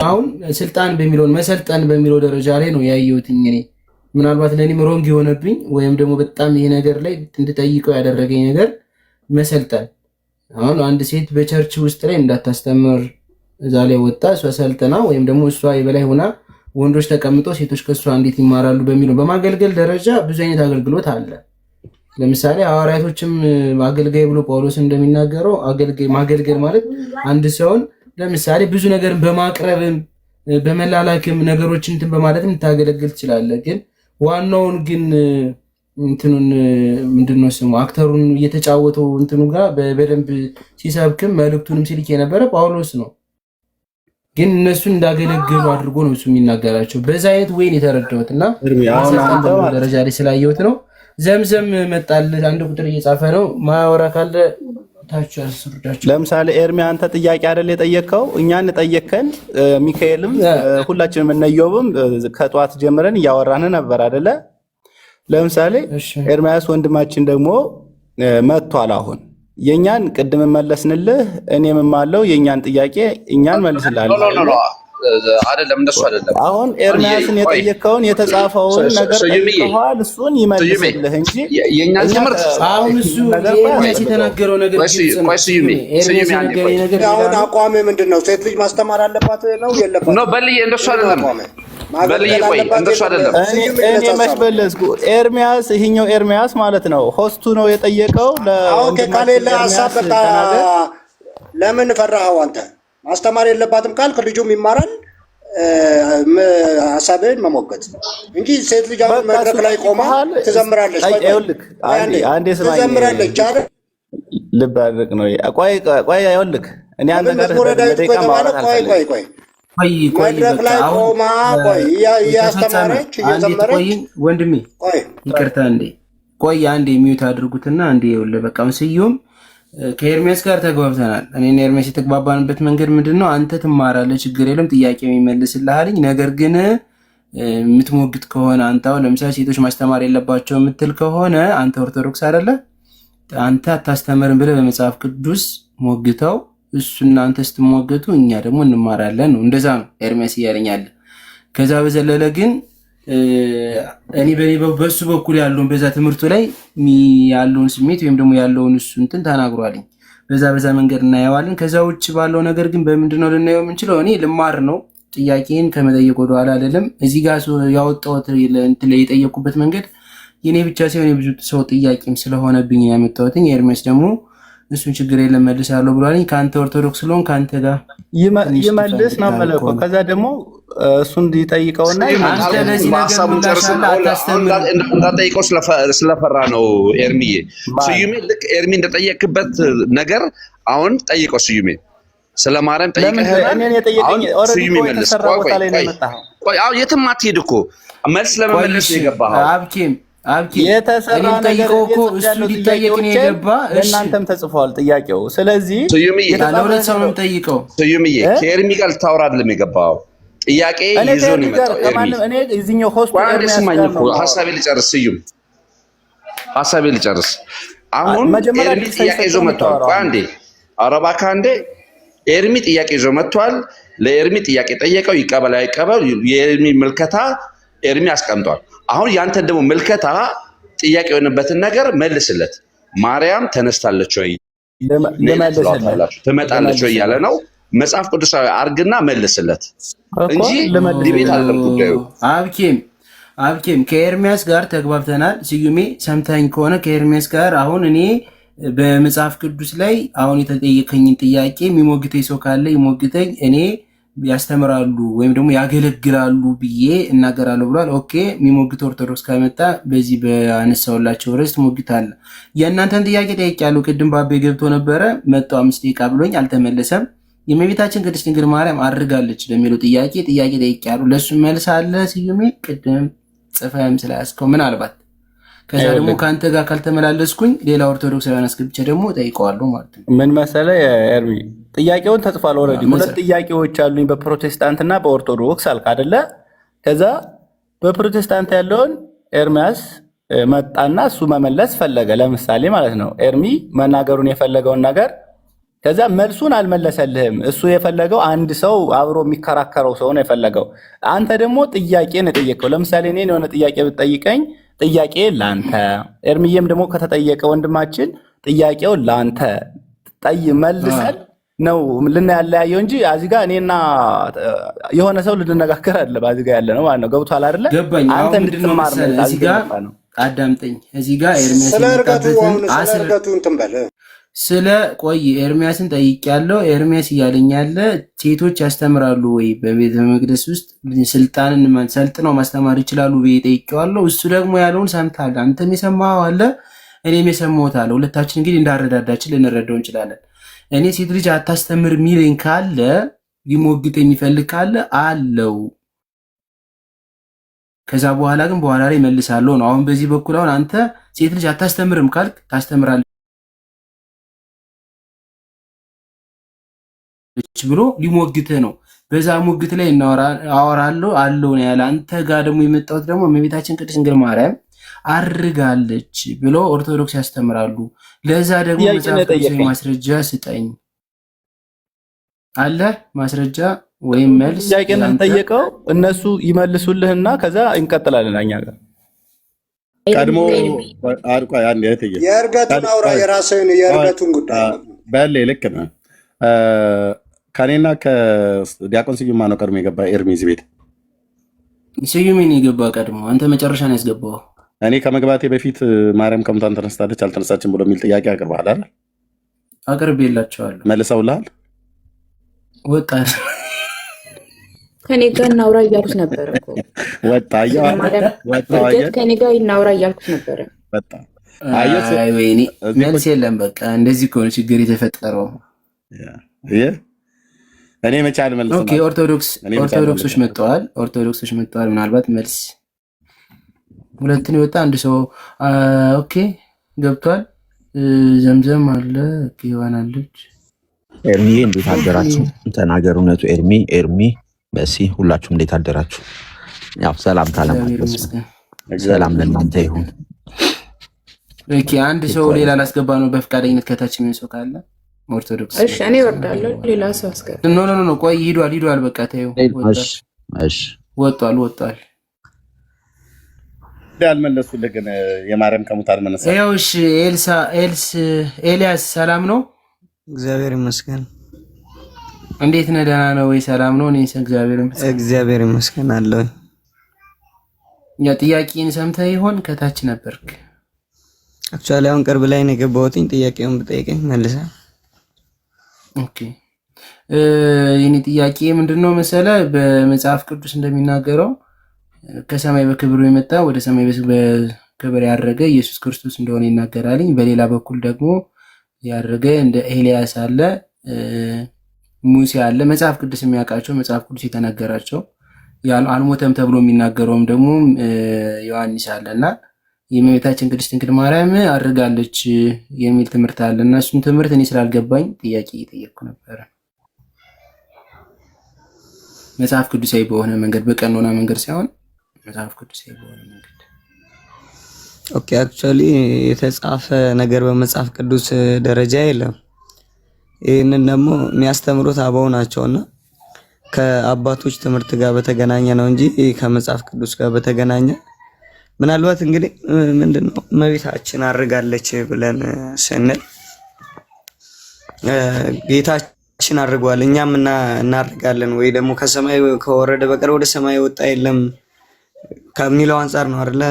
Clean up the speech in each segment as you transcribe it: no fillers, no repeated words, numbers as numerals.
አሁን ስልጣን በሚለውን መሰልጠን በሚለው ደረጃ ላይ ነው ያየሁትኝ እኔ። ምናልባት ለእኔም ሮንግ የሆነብኝ ወይም ደግሞ በጣም ይሄ ነገር ላይ እንድጠይቀው ያደረገኝ ነገር መሰልጠን። አሁን አንድ ሴት በቸርች ውስጥ ላይ እንዳታስተምር እዛ ላይ ወጣ እሷ ሰልጥና ወይም ደግሞ እሷ የበላይ ሆና ወንዶች ተቀምጠው ሴቶች ከእሷ እንዴት ይማራሉ በሚለው በማገልገል ደረጃ ብዙ አይነት አገልግሎት አለ። ለምሳሌ ሐዋርያቶችም አገልጋይ ብሎ ጳውሎስ እንደሚናገረው ማገልገል ማለት አንድ ሰውን ለምሳሌ ብዙ ነገርን በማቅረብም በመላላክም ነገሮችን እንትን በማለትም ልታገለግል ትችላለህ። ግን ዋናውን ግን እንትኑን ምንድነው ስሙ አክተሩን እየተጫወተው እንትኑ ጋር በደንብ ሲሰብክም መልእክቱንም ሲልክ የነበረ ጳውሎስ ነው። ግን እነሱን እንዳገለግሉ አድርጎ ነው እሱ የሚናገራቸው። በዛ አይነት ወይን የተረዳሁት እና ደረጃ ላይ ስላየሁት ነው። ዘምዘም መጣል አንድ ቁጥር እየጻፈ ነው ማወራ ካለ ታች አስሩዳቸው። ለምሳሌ ኤርሚ አንተ ጥያቄ አይደል የጠየቀው? እኛን ጠየቀን። ሚካኤልም ሁላችንም እነዮብም ከጧት ጀምረን እያወራን ነበር አይደለ? ለምሳሌ ኤርሚያስ ወንድማችን ደግሞ መጥቷል። አሁን የኛን ቅድም መለስንልህ፣ እኔም ማለው የኛን ጥያቄ እኛን መልስላለን። አይደለም እንደሱ አይደለም። አሁን ኤርሚያስን የጠየቀውን የተጻፈውን ነገር ጠይቀዋል፣ እሱን ይመልስልህ እንጂ የኛን ትምህርት አሁን እሱ ኤርሚያስ የተናገረው ነገር አሁን አቋም ምንድነው? ሴት ልጅ ማስተማር አለባት ነው የለባትም? ነው በልዬ እንደሱ አይደለም። በልዬ ቆይ እንደሱ አይደለም። እኔ መሽበለስኩ ኤርሚያስ ይሄኛው ኤርሚያስ ማለት ነው ሆስቱ ነው የጠየቀው። ኦኬ ካሌላ ሐሳብ በቃ ለምን ፈራኸው አንተ? ማስተማር የለባትም ካልክ ልጁም ይማራል። ሐሳብህን መሞገት እንጂ ሴት ልጅ አሁን መድረክ ላይ ቆማ ትዘምራለች። አንዴ ስማኝ፣ ትዘምራለች አይደል? ልብ አድርግ ነው። ቆይ አይወልክ እኔ አንተ ጋር ቆይ መድረክ ላይ ቆማ ቆይ እያስተማረች እየዘመረች ወንድሜ ይቅርታ እንዴ ቆይ አንዴ ሚዩት አድርጉትና አንዴ ይኸውልህ በቃ ስዩም ከኤርሚያስ ጋር ተግባብተናል። እኔና ኤርሚያስ የተግባባንበት መንገድ ምንድነው? አንተ ትማራለህ፣ ችግር የለም፣ ጥያቄ የሚመልስልሃልኝ። ነገር ግን የምትሞግት ከሆነ አንተው ለምሳሌ ሴቶች ማስተማር የለባቸው የምትል ከሆነ አንተ ኦርቶዶክስ አይደለ? አንተ አታስተምርም ብለህ በመጽሐፍ ቅዱስ ሞግተው እሱና አንተ ስትሞገቱ እኛ ደግሞ እንማራለን ነው። እንደዛ ነው ኤርሚያስ እያለኛል። ከዛ በዘለለ ግን እኔ በሱ በኩል ያለውን በዛ ትምህርቱ ላይ ያለውን ስሜት ወይም ደግሞ ያለውን እሱ እንትን ተናግሯልኝ። በዛ መንገድ እናየዋለን። ከዛ ውጭ ባለው ነገር ግን በምንድነው ልናየው የምንችለው? እኔ ልማር ነው ጥያቄን ከመጠየቅ ወደ ኋላ አይደለም። እዚህ ጋር ያወጣሁት እንትን ላይ የጠየቁበት መንገድ የኔ ብቻ ሳይሆን የብዙ ሰው ጥያቄም ስለሆነብኝ ያመጣሁትኝ። ኤርሚያስ ደግሞ እሱን ችግር የለም መልሳለሁ ብሏልኝ። ከአንተ ኦርቶዶክስ ስለሆን ከአንተ ጋር ይመልስ ነው መለኮ። ከዛ ደግሞ እሱን ይጠይቀውና አንተ ለዚህ ነገር እንዳጠይቀው ስለፈራ ነው ኤርሚዬ። ስዩሜ ልክ ኤርሚ እንደጠየቅበት ነገር አሁን ጠይቀው ስዩሜ ስለ ማርያም ጠይቀህናል። ስዩሜ መልስ። ቆይ የትም አትሄድ እኮ መልስ ለመመለስ ነው የገባኸው። አብኪ የተሰራ ነገር እኮ እሱ ሊጠየቅ ነው የገባ። እናንተም ተጽፏል ጥያቄው። ስለዚህ ለሁለት ሰው ነው የምጠይቀው። ስዩምዬ ከኤርሚ ጋር ልታወራ አይደለም የገባኸው። ጥያቄ ይዞ ነው የመጣው ኤርሚ። እኔ እዚህኛው ሆስት ስማኝ እኮ ሐሳቤ ልጨርስ። ስዩም ሐሳቤ ልጨርስ። አሁን ኤርሚ ጥያቄ ይዞ መጥቷል። ቆይ አንዴ፣ ኧረ እባክህ አንዴ። ኤርሚ ጥያቄ ይዞ መጥቷል። ለኤርሚ ጥያቄ ጠየቀው፣ ይቀበል አይቀበል የኤርሚ ምልከታ ኤርሚ አስቀምጧል። አሁን ያንተን ደግሞ ምልከታ ጥያቄ የሆነበትን ነገር መልስለት። ማርያም ተነስታለች ወይ ትመጣለች ወይ እያለ ነው። መጽሐፍ ቅዱሳዊ አርግና መልስለት እንጂ ዲቤት አይደለም ጉዳዩ። አብኬም ከኤርሚያስ ጋር ተግባብተናል። ስዩሜ ሰምተኝ ከሆነ ከኤርሚያስ ጋር አሁን እኔ በመጽሐፍ ቅዱስ ላይ አሁን የተጠየቀኝን ጥያቄ የሚሞግተኝ ሰው ካለ ይሞግተኝ፣ እኔ ያስተምራሉ ወይም ደግሞ ያገለግላሉ ብዬ እናገራለሁ ብሏል። ኦኬ የሚሞግት ኦርቶዶክስ ከመጣ በዚህ በአነሳውላቸው ርዕስ ትሞግታለህ። የእናንተን ጥያቄ ጠይቄያለሁ። ቅድም ባቤ ገብቶ ነበረ መጣው 5 ደቂቃ ብሎኝ አልተመለሰም። የእመቤታችን ቅድስት ድንግል ማርያም አድርጋለች ለሚለው ጥያቄ ጠይቄያለሁ። ለሱ መልስ አለ ስዩሜ ቅድም ጽፈህም ስላያዝከው ምናልባት ከዛ ደግሞ ከአንተ ጋር ካልተመላለስኩኝ ሌላ ኦርቶዶክሳውያን አስገብቼ ደግሞ ጠይቀዋለሁ ማለት ነው። ምን መሰለህ ኤርሚ ጥያቄውን ተጽፏል። ኦልሬዲ ሁለት ጥያቄዎች አሉኝ በፕሮቴስታንትና በኦርቶዶክስ አልክ አይደለ? ከዛ በፕሮቴስታንት ያለውን ኤርሚያስ መጣና እሱ መመለስ ፈለገ። ለምሳሌ ማለት ነው ኤርሚ መናገሩን የፈለገውን ነገር ከዛ መልሱን አልመለሰልህም። እሱ የፈለገው አንድ ሰው አብሮ የሚከራከረው ሰው ነው የፈለገው። አንተ ደግሞ ጥያቄ ነው የጠየቀው። ለምሳሌ እኔን የሆነ ጥያቄ ብትጠይቀኝ ጥያቄ ለአንተ፣ ኤርሚዬም ደግሞ ከተጠየቀ ወንድማችን ጥያቄው ለአንተ መልሰን ነው ልናያለያየው እንጂ እዚህ ጋር እኔና የሆነ ሰው ልንነጋገር አይደለም። እዚህ ጋር ያለ ነው ማለት ነው። ገብቶሃል አይደለ? አንተ እንድትማር ነው እዚህ ጋር አዳምጠኝ። እዚህ ጋር ኤርሚያስ ስለ ቆይ ኤርሚያስን ጠይቄያለሁ። ኤርሚያስ እያለኝ ያለ ሴቶች ያስተምራሉ ወይ በቤተ መቅደስ ውስጥ ስልጣንን ሰልጥነው ማስተማር ይችላሉ ብዬ ጠይቄዋለሁ። እሱ ደግሞ ያለውን ሰምተሃል። አንተም የሰማኸው አለ፣ እኔም የሰማሁት አለ። ሁለታችን እንግዲህ እንዳረዳዳችን ልንረዳው እንችላለን። እኔ ሴት ልጅ አታስተምር የሚለኝ ካለ ሊሞግት የሚፈልግ ካለ አለው። ከዛ በኋላ ግን በኋላ ላይ መልሳለሁ ነው። አሁን በዚህ በኩል አሁን አንተ ሴት ልጅ አታስተምርም ካልክ ታስተምራለች ብሎ ሊሞግትህ ነው። በዛ ሙግት ላይ አወራለሁ አለው ነው ያለ። አንተ ጋር ደግሞ የመጣሁት ደግሞ እመቤታችን ቅድስት ድንግል ማርያም አርጋለች ብሎ ኦርቶዶክስ ያስተምራሉ። ለዛ ደግሞ መጽሐፍ ማስረጃ ስጠኝ አለ። ማስረጃ ወይም መልስ ጥያቄን እንጠየቀው እነሱ ይመልሱልህና ከዛ እንቀጥላለን። እኛ ጋር ቀድሞ የእርገቱን አውራ የራስህን የእርገቱን ጉዳይ በል ልክ ነህ። ከኔና ከዲያቆን ስዩም ማነው ቀድሞ የገባ? ኤርሚዝ ቤት ስዩምን የገባ ቀድሞ፣ አንተ መጨረሻ ነው ያስገባው። እኔ ከመግባቴ በፊት ማርያም ከሙታን ተነስታለች አልተነሳችም ብሎ የሚል ጥያቄ አቅርበሃል አይደል? አቅርቤላቸዋለሁ። መልሰውልሃል? ወጣ ከኔ ጋር እናውራ እያልኩት ነበረ እኮ ወጣ ከኔ ጋር እናውራ እያልኩት ነበረ። ወጣ ወይኔ መልስ የለም። በቃ እንደዚህ ከሆነ ችግር የተፈጠረው እኔ መቻል መልስ ኦኬ። ኦርቶዶክሶች መጥተዋል። ምናልባት መልስ ሁለትን የወጣ አንድ ሰው ኦኬ ገብቷል። ዘምዘም አለ ይሆናለች። ኤርሚዬ እንዴት አደራችሁ? ተናገር እውነቱ። ኤርሚ በሲ ሁላችሁም እንዴት አደራችሁ? ያው ሰላምታ ለማድረስ ሰላም ለእናንተ ይሁን። ኦኬ አንድ ሰው ሌላ ላስገባ ነው በፍቃደኝነት ከታች ምን ሰው ካለ ኦርቶዶክስ። እሺ እኔ ወርዳለሁ። ሌላ ሰው አስገባ። ኖ ቆይ ሂዷል። በቃ ተይው። እሺ ወጥቷል። ያልመለሱልህ ግን የማርያም ከሙታን መነሳ። ያው እሺ ኤልያስ ሰላም ነው? እግዚአብሔር ይመስገን። እንዴት ነህ? ደህና ነው ወይ? ሰላም ነው? እኔ እግዚአብሔር ይመስገን አለሁ። ያ ጥያቄን ሰምተህ ይሆን? ከታች ነበርክ። አክቹአሊ አሁን ቅርብ ላይ ነው የገባሁትኝ። ጥያቄውን ብጠይቀኝ መልሰ። ኦኬ የኔ ጥያቄ ምንድነው መሰለህ? በመጽሐፍ ቅዱስ እንደሚናገረው ከሰማይ በክብሩ የመጣ ወደ ሰማይ በክብር ያረገ ኢየሱስ ክርስቶስ እንደሆነ ይናገራልኝ። በሌላ በኩል ደግሞ ያረገ እንደ ኤልያስ አለ፣ ሙሴ አለ። መጽሐፍ ቅዱስ የሚያውቃቸው መጽሐፍ ቅዱስ የተናገራቸው አልሞተም ተብሎ የሚናገረውም ደግሞ ዮሐንስ አለና የእመቤታችን ቅድስት ድንግል ማርያም አርጋለች የሚል ትምህርት አለ እና እሱን ትምህርት እኔ ስላልገባኝ ጥያቄ እየጠየቅኩ ነበረ። መጽሐፍ ቅዱሳዊ በሆነ መንገድ በቀኖና መንገድ ሳይሆን መጽሐፍ ቅዱሳዊ በሆነ መንገድ። ኦኬ አክቹአሊ የተጻፈ ነገር በመጽሐፍ ቅዱስ ደረጃ የለም። ይህንን ደግሞ የሚያስተምሩት አበው ናቸውና ከአባቶች ትምህርት ጋር በተገናኘ ነው እንጂ ከመጽሐፍ ቅዱስ ጋር በተገናኘ ምናልባት እንግዲህ ምንድነው እመቤታችን አርጋለች ብለን ስንል ጌታችን አርጓል፣ እኛም እናርጋለን ወይ ደግሞ ከሰማይ ከወረደ በቀር ወደ ሰማይ ወጣ የለም ከሚለው አንጻር ነው አይደለ?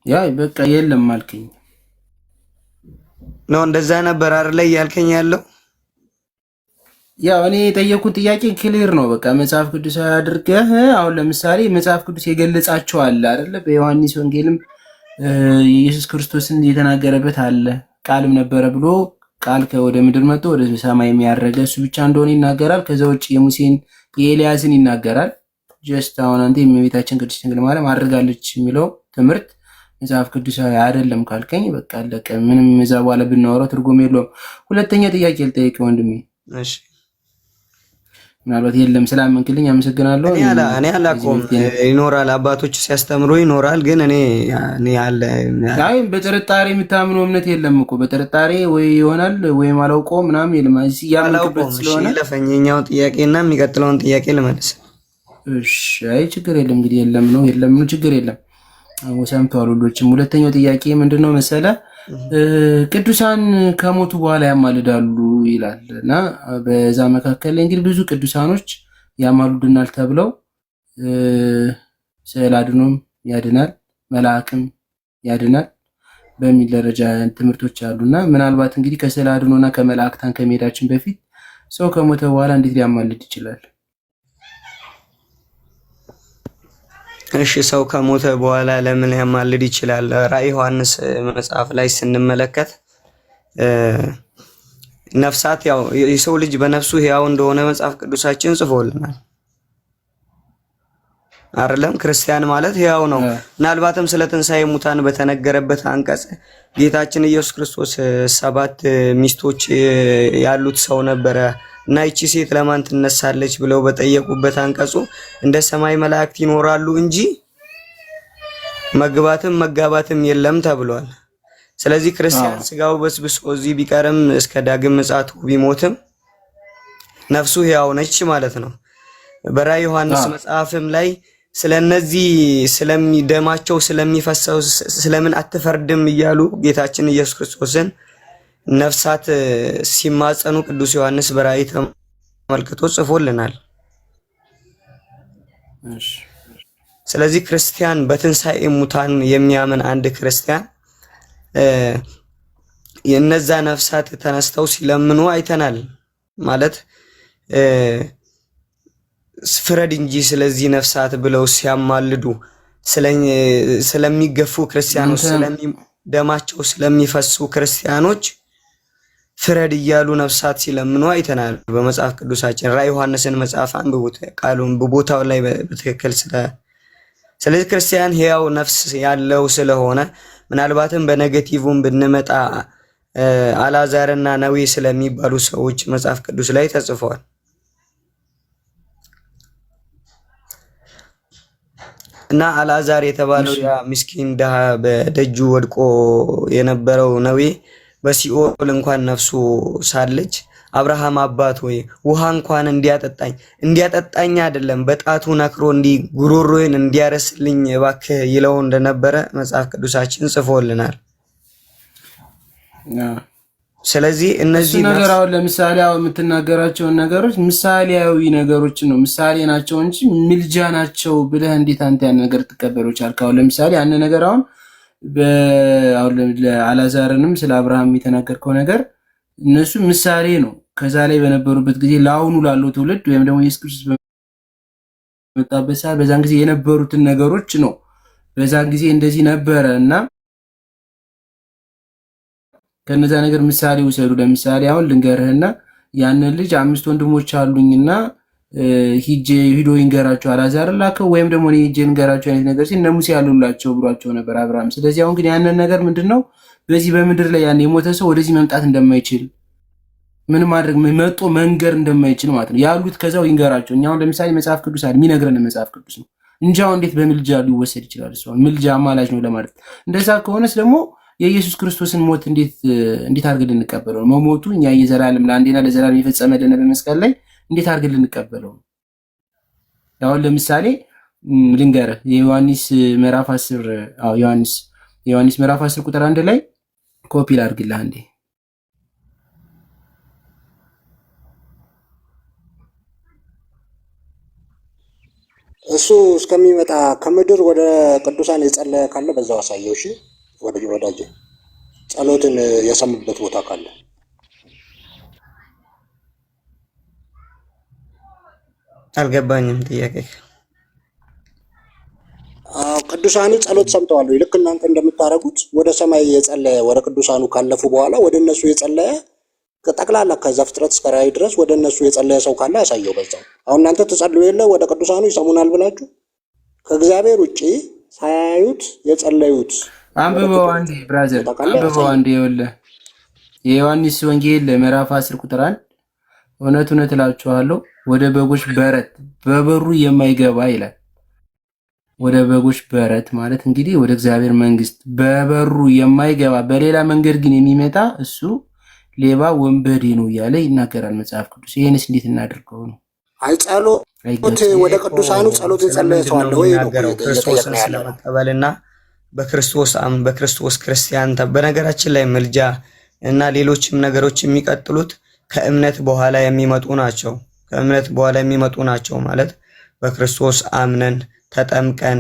ያ በቃ የለም አልከኝ ነው እንደዛ ነበር አይደለ እያልከኝ ያለው? ያው እኔ የጠየኩት ጥያቄ ክሊር ነው። በቃ መጽሐፍ ቅዱስ አድርገህ አሁን ለምሳሌ መጽሐፍ ቅዱስ የገለጻቸው አለ አይደለ? በዮሐንስ ወንጌልም ኢየሱስ ክርስቶስን የተናገረበት አለ። ቃልም ነበረ ብሎ ቃል ወደ ምድር መጥቶ ወደ ሰማይ የሚያረገ እሱ ብቻ እንደሆነ ይናገራል። ከዛ ውጭ የሙሴን የኤልያስን ይናገራል። ጀስት አሁን አንተ የእመቤታችን ቅድስት ድንግል ማርያም አድርጋለች የሚለው ትምህርት መጽሐፍ ቅዱሳዊ አይደለም ካልከኝ በቃ አለቀ። ምንም እዛ በኋላ ብናወራው ትርጉም የለውም። ሁለተኛ ጥያቄ ልጠይቅ ወንድሜ። እሺ ምናልባት የለም ስላመንክልኝ አመሰግናለሁ። እኔ አላውቀውም። ይኖራል አባቶች ሲያስተምሩ ይኖራል። ግን እኔ አይ በጥርጣሬ የምታምነው እምነት የለም እኮ በጥርጣሬ ወይ ይሆናል ወይም አላውቀው ምናምን የለም። እዚህ ያመንክበት ስለሆነ ለፈኛው ጥያቄና የሚቀጥለውን ጥያቄ ልመልስ። እሺ አይ ችግር የለም እንግዲህ የለም ነው ችግር የለም። ሰምተዋል ሁሎችም። ሁለተኛው ጥያቄ ምንድነው መሰለ ቅዱሳን ከሞቱ በኋላ ያማልዳሉ ይላል እና በዛ መካከል ላይ እንግዲህ ብዙ ቅዱሳኖች ያማልዱናል ተብለው ስዕለ አድኖም ያድናል መልአክም ያድናል በሚል ደረጃ ትምህርቶች አሉና ምናልባት እንግዲህ ከስዕለ አድኖና ከመላእክታን ከመሄዳችን በፊት ሰው ከሞተ በኋላ እንዴት ሊያማልድ ይችላል? እሺ ሰው ከሞተ በኋላ ለምን ያማልድ ይችላል? ራዕይ ዮሐንስ መጽሐፍ ላይ ስንመለከት ነፍሳት ያው የሰው ልጅ በነፍሱ ሕያው እንደሆነ መጽሐፍ ቅዱሳችን ጽፎልናል አይደለም? ክርስቲያን ማለት ሕያው ነው። ምናልባትም ስለ ትንሣኤ ሙታን በተነገረበት አንቀጽ ጌታችን ኢየሱስ ክርስቶስ 7 ሚስቶች ያሉት ሰው ነበረ እና ይቺ ሴት ለማን ትነሳለች ብለው በጠየቁበት አንቀጹ እንደ ሰማይ መላእክት ይኖራሉ እንጂ መግባትም መጋባትም የለም ተብሏል። ስለዚህ ክርስቲያን ስጋው በስብሶ እዚህ ቢቀርም እስከ ዳግም ምጽአቱ ቢሞትም ነፍሱ ሕያው ነች ማለት ነው። በራዕይ ዮሐንስ መጽሐፍም ላይ ስለነዚህ ስለሚደማቸው ስለሚፈሰው ስለምን አትፈርድም እያሉ ጌታችን ኢየሱስ ክርስቶስን ነፍሳት ሲማጸኑ ቅዱስ ዮሐንስ በራእይ ተመልክቶ ጽፎልናል። ስለዚህ ክርስቲያን በትንሣኤ ሙታን የሚያምን አንድ ክርስቲያን የነዛ ነፍሳት ተነስተው ሲለምኑ አይተናል። ማለት ፍረድ እንጂ ስለዚህ ነፍሳት ብለው ሲያማልዱ ስለሚገፉ ክርስቲያኖች ደማቸው ስለሚፈሱ ክርስቲያኖች ፍረድ እያሉ ነፍሳት ሲለምኑ አይተናል በመጽሐፍ ቅዱሳችን። ራዕይ ዮሐንስን መጽሐፍ አንብቡት ቃሉን በቦታው ላይ በትክክል ስለዚህ ክርስቲያን ሕያው ነፍስ ያለው ስለሆነ ምናልባትም በኔጌቲቭም ብንመጣ አልዓዛርና ነዌ ስለሚባሉ ሰዎች መጽሐፍ ቅዱስ ላይ ተጽፈዋል። እና አልዓዛር የተባለው ያ ምስኪን ድሃ በደጁ ወድቆ የነበረው ነዌ በሲኦል እንኳን ነፍሱ ሳለች አብርሃም አባት ወይ ውሃ እንኳን እንዲያጠጣኝ አይደለም በጣቱ ነክሮ ጉሮሮዬን እንዲያረስልኝ እባክህ ይለው እንደነበረ መጽሐፍ ቅዱሳችን ጽፎልናል። ስለዚህ እነዚህ ነገር አሁን ለምሳሌ አሁን የምትናገራቸው ነገሮች ምሳሌያዊ ነገሮች ነው ምሳሌ ናቸው እንጂ ምልጃ ናቸው ብለህ እንዴት አንተ ያን ነገር ተቀበለው ቻልክ? አሁን ለምሳሌ ያን ነገር አሁን ለአልዓዛርንም ስለ አብርሃም የተናገርከው ነገር እነሱ ምሳሌ ነው ከዛ ላይ በነበሩበት ጊዜ ለአሁኑ ላለው ትውልድ ወይም ደግሞ ኢየሱስ ክርስቶስ በመጣበት ሰዓት በዛን ጊዜ የነበሩትን ነገሮች ነው። በዛን ጊዜ እንደዚህ ነበረ እና ከነዛ ነገር ምሳሌ ውሰዱ። ለምሳሌ አሁን ልንገርህና ያንን ልጅ 5 ወንድሞች አሉኝና ሂዶ ይንገራቸው አልዓዛር ላከው ወይም ደግሞ እኔ ሂጄ እንገራቸው አይነት ነገር ሲል እነ ሙሴ ያሉላቸው ብሏቸው ነበር አብርሃም። ስለዚህ አሁን ግን ያንን ነገር ምንድነው በዚህ በምድር ላይ ያን የሞተ ሰው ወደዚህ መምጣት እንደማይችል ምን ማድረግ መጥቶ መንገር እንደማይችል ማለት ነው። ያሉት ከዛው ይንገራቸው። እኛው ለምሳሌ መጽሐፍ ቅዱስ አይደል የሚነግረን መጽሐፍ ቅዱስ ነው እንጂ አሁን እንዴት በምልጃ ሊወሰድ ይችላል? እሱ ምልጃ አማላጅ ነው ለማለት እንደዛ ከሆነስ ደግሞ የኢየሱስ ክርስቶስን ሞት እንዴት አድርገን ልንቀበለው? መሞቱ እኛ የዘላለም ለአንዴና ለዘላለም የፈጸመልን በመስቀል ላይ እንዴት አድርገን ልንቀበለው? አሁን ለምሳሌ ልንገርህ የዮሐንስ ምዕራፍ 10 ዮሐንስ ምዕራፍ 10 ቁጥር 1 ላይ ኮፒ ላድርግልህ አንዴ። እሱ እስከሚመጣ ከምድር ወደ ቅዱሳን የጸለየ ካለ በዛው አሳየው። እሺ ወዳጄ ጸሎትን የሰሙበት ቦታ ካለ አልገባኝም ጥያቄ። ቅዱሳኑ ጸሎት ሰምተዋል። ልክ እናንተ እንደምታረጉት ወደ ሰማይ የጸለየ ወደ ቅዱሳኑ ካለፉ በኋላ ወደ እነሱ የጸለየ ጠቅላላ ከዘፍጥረት እስከ ራዕይ ድረስ ወደ እነሱ የጸለየ ሰው ካለ ያሳየው በዛው። አሁን እናንተ ትጸልዩ የለ ወደ ቅዱሳኑ ይሰሙናል ብላችሁ ከእግዚአብሔር ውጪ ሳያዩት የጸለዩት አንብበው አንዴ ብራዘር አንብበው አንዴ። ይኸውልህ የዮሐንስ ወንጌል ምዕራፍ 10 ቁጥር 1 እውነት እውነት እላችኋለሁ ወደ በጎች በረት በበሩ የማይገባ ይላል። ወደ በጎች በረት ማለት እንግዲህ ወደ እግዚአብሔር መንግስት በበሩ የማይገባ በሌላ መንገድ ግን የሚመጣ እሱ ሌባ ወንበዴ ነው እያለ ይናገራል መጽሐፍ ቅዱስ። ይሄንስ እንዴት እናድርገው ነው? አይ ጸሎት ወደ ቅዱሳኑ ጸሎት የጸለየ ሰው አለ ወይ ነው ክርስቶስን ስለመቀበልና በክርስቶስ ክርስቲያን በነገራችን ላይ ምልጃ እና ሌሎችም ነገሮች የሚቀጥሉት ከእምነት በኋላ የሚመጡ ናቸው። ከእምነት በኋላ የሚመጡ ናቸው ማለት በክርስቶስ አምነን ተጠምቀን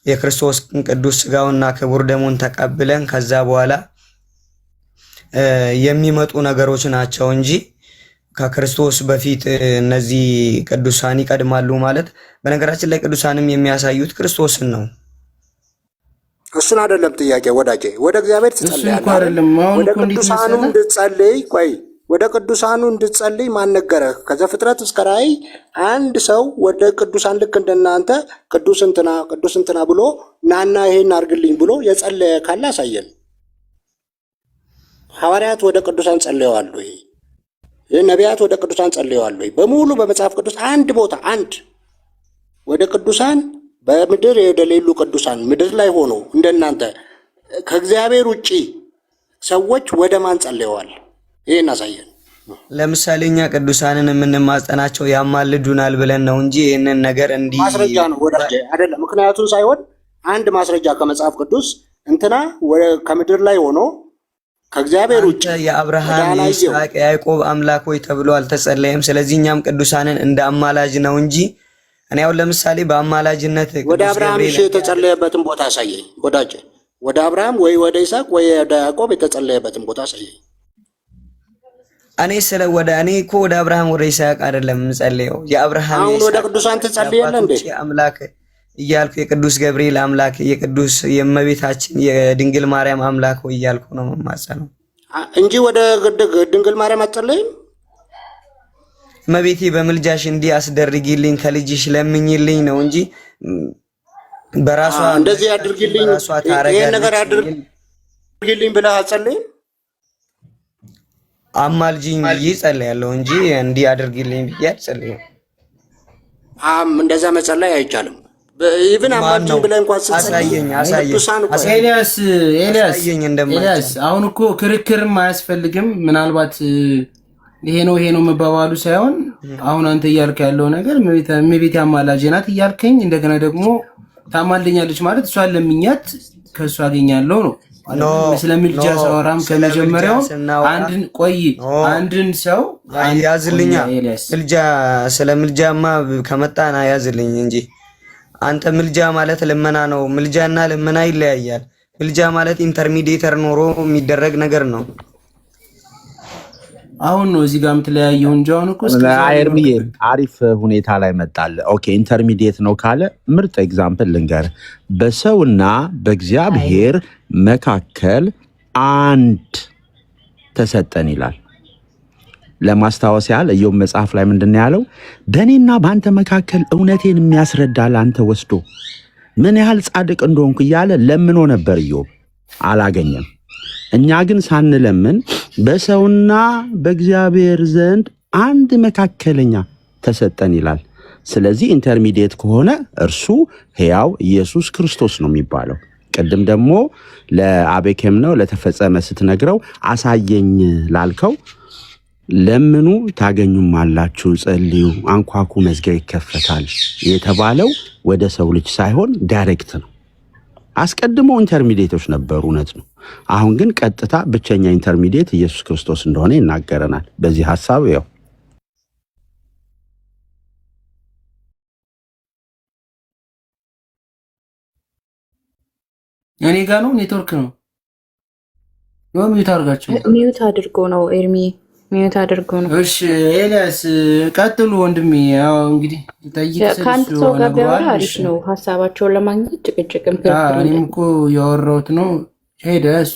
የክርስቶስ ቅዱስ ሥጋውና ክቡር ደሙን ተቀብለን ከዛ በኋላ የሚመጡ ነገሮች ናቸው እንጂ ከክርስቶስ በፊት እነዚህ ቅዱሳን ይቀድማሉ ማለት። በነገራችን ላይ ቅዱሳንም የሚያሳዩት ክርስቶስን ነው። እሱን አይደለም ጥያቄ ወዳጄ። ወደ እግዚአብሔር ትጸልያለህ። ወደ ቅዱሳኑ እንድትጸልይ ቆይ ወደ ቅዱሳኑ እንድትጸልይ ማን ነገረህ? ከዘፍጥረት እስከ ራእይ አንድ ሰው ወደ ቅዱሳን ልክ እንደናንተ ቅዱስ እንትና ብሎ ናና ይሄን አድርግልኝ ብሎ የጸለየ ካለ አሳየን። ሐዋርያት ወደ ቅዱሳን ጸልየዋል ወይ? ነቢያት ወደ ቅዱሳን ጸልየዋል ወይ? በሙሉ በመጽሐፍ ቅዱስ አንድ ቦታ አንድ ወደ ቅዱሳን በምድር የሌሉ ቅዱሳን ምድር ላይ ሆኖ እንደናንተ ከእግዚአብሔር ውጪ ሰዎች ወደ ማን ጸልየዋል? ይሄን አሳየን። ለምሳሌ እኛ ቅዱሳንን የምንማጸናቸው ያማልዱናል ብለን ነው እንጂ ይሄንን ነገር እንዲህ ማስረጃ ነው ወዳጄ አይደለም። ምክንያቱም ሳይሆን አንድ ማስረጃ ከመጽሐፍ ቅዱስ እንትና ከምድር ላይ ሆኖ ከእግዚአብሔር ውጪ የአብርሃም የይስሐቅ ያዕቆብ አምላክ ሆይ ተብሎ አልተጸለየም። ስለዚህ እኛም ቅዱሳንን እንደ አማላጅ ነው እንጂ እኔ አሁን ለምሳሌ በአማላጅነት ወደ አብርሃም የተጸለየበትን ቦታ አሳየኝ ወዳጄ። ወደ አብርሃም ወይ ወደ ይስሐቅ ወይ ወደ ያዕቆብ የተጸለየበትን ቦታ አሳየኝ። እኔ እኮ ወደ አብርሃም ወደ ይስሐቅ አይደለም የምጸልየው። የአብርሃም አሁን ወደ ቅዱሳን ትጸልያለህ እንዴ? አምላክ እያልኩ የቅዱስ ገብርኤል አምላክ የቅዱስ የእመቤታችን የድንግል ማርያም አምላክ ሆይ እያልኩ ነው የምማጸነው እንጂ ወደ ድንግል ማርያም አትጸልይም? እመቤቴ በምልጃሽ እንዲህ አስደርጊልኝ ከልጅሽ ለምኝልኝ ነው እንጂ በራሷ እንደዚህ አድርጊልኝ ይሄን ነገር አድርጊልኝ ብለህ አትጸልይም? አማልጂኝ ብዬ ጸልያለሁ እንጂ እንዲህ አድርጊልኝ ብዬ አልጸልይም። እንደዛ መጸለይ አይቻልም። ኢቭን አማልጂኝ ብለህ እንኳን አሳየኝ። ኤልያስ አሁን እኮ ክርክርም አያስፈልግም። ምናልባት ይሄ ነው መባባሉ ሳይሆን አሁን አንተ እያልክ ያለው ነገር እመቤቴ አማላጅ ናት እያልከኝ እንደገና ደግሞ ታማልደኛለች ማለት እሷን ለምኛት ከእሷ አገኛለሁ ነው። ስለምልጃ ሳወራም ከመጀመሪያው አንድን ሰው ያዝልኛ ስለ ምልጃማ ከመጣና ያዝልኝ እንጂ አንተ ምልጃ ማለት ልመና ነው። ምልጃና ልመና ይለያያል። ምልጃ ማለት ኢንተርሚዲየተር ኖሮ የሚደረግ ነገር ነው። አሁን ነው እዚህ ጋር የምትለያየው እንጂ አሁን እኮ ኤርሚዬ አሪፍ ሁኔታ ላይ መጣለ። ኦኬ ኢንተርሚዲየት ነው ካለ ምርጥ ኤግዛምፕል ልንገር። በሰውና በእግዚአብሔር መካከል አንድ ተሰጠን ይላል። ለማስታወስ ያህል ኢዮብ መጽሐፍ ላይ ምንድነው ያለው? በእኔና በአንተ መካከል እውነቴን የሚያስረዳ ለአንተ ወስዶ ምን ያህል ጻድቅ እንደሆንኩ እያለ ለምኖ ነበር ኢዮብ፣ አላገኘም። እኛ ግን ሳንለምን በሰውና በእግዚአብሔር ዘንድ አንድ መካከለኛ ተሰጠን ይላል። ስለዚህ ኢንተርሚዲየት ከሆነ እርሱ ሕያው ኢየሱስ ክርስቶስ ነው የሚባለው። ቅድም ደግሞ ለአቤኬም ነው ለተፈጸመ ስትነግረው አሳየኝ ላልከው ለምኑ ታገኙም አላችሁ፣ ጸልዩ፣ አንኳኩ መዝጊያ ይከፈታል የተባለው ወደ ሰው ልጅ ሳይሆን ዳይሬክት ነው። አስቀድሞ ኢንተርሚዲየቶች ነበሩ፣ እውነት ነው። አሁን ግን ቀጥታ ብቸኛ ኢንተርሚዲየት ኢየሱስ ክርስቶስ እንደሆነ ይናገረናል። በዚህ ሐሳብ ያው እኔ ጋር ነው ኔትወርክ ነው ሚዩት አድርጎ ነው ኤርሚ ሚዩት አድርጎ ነው። እሺ ኤልያስ ቀጥሉ ወንድሜ። ያው እንግዲህ ከአንድ ሰው ጋር ቢያወራ አሪፍ ነው፣ ሀሳባቸውን ለማግኘት ጭቅጭቅም ክርክር። እኔም እኮ ያወራሁት ነው ሄደ እሱ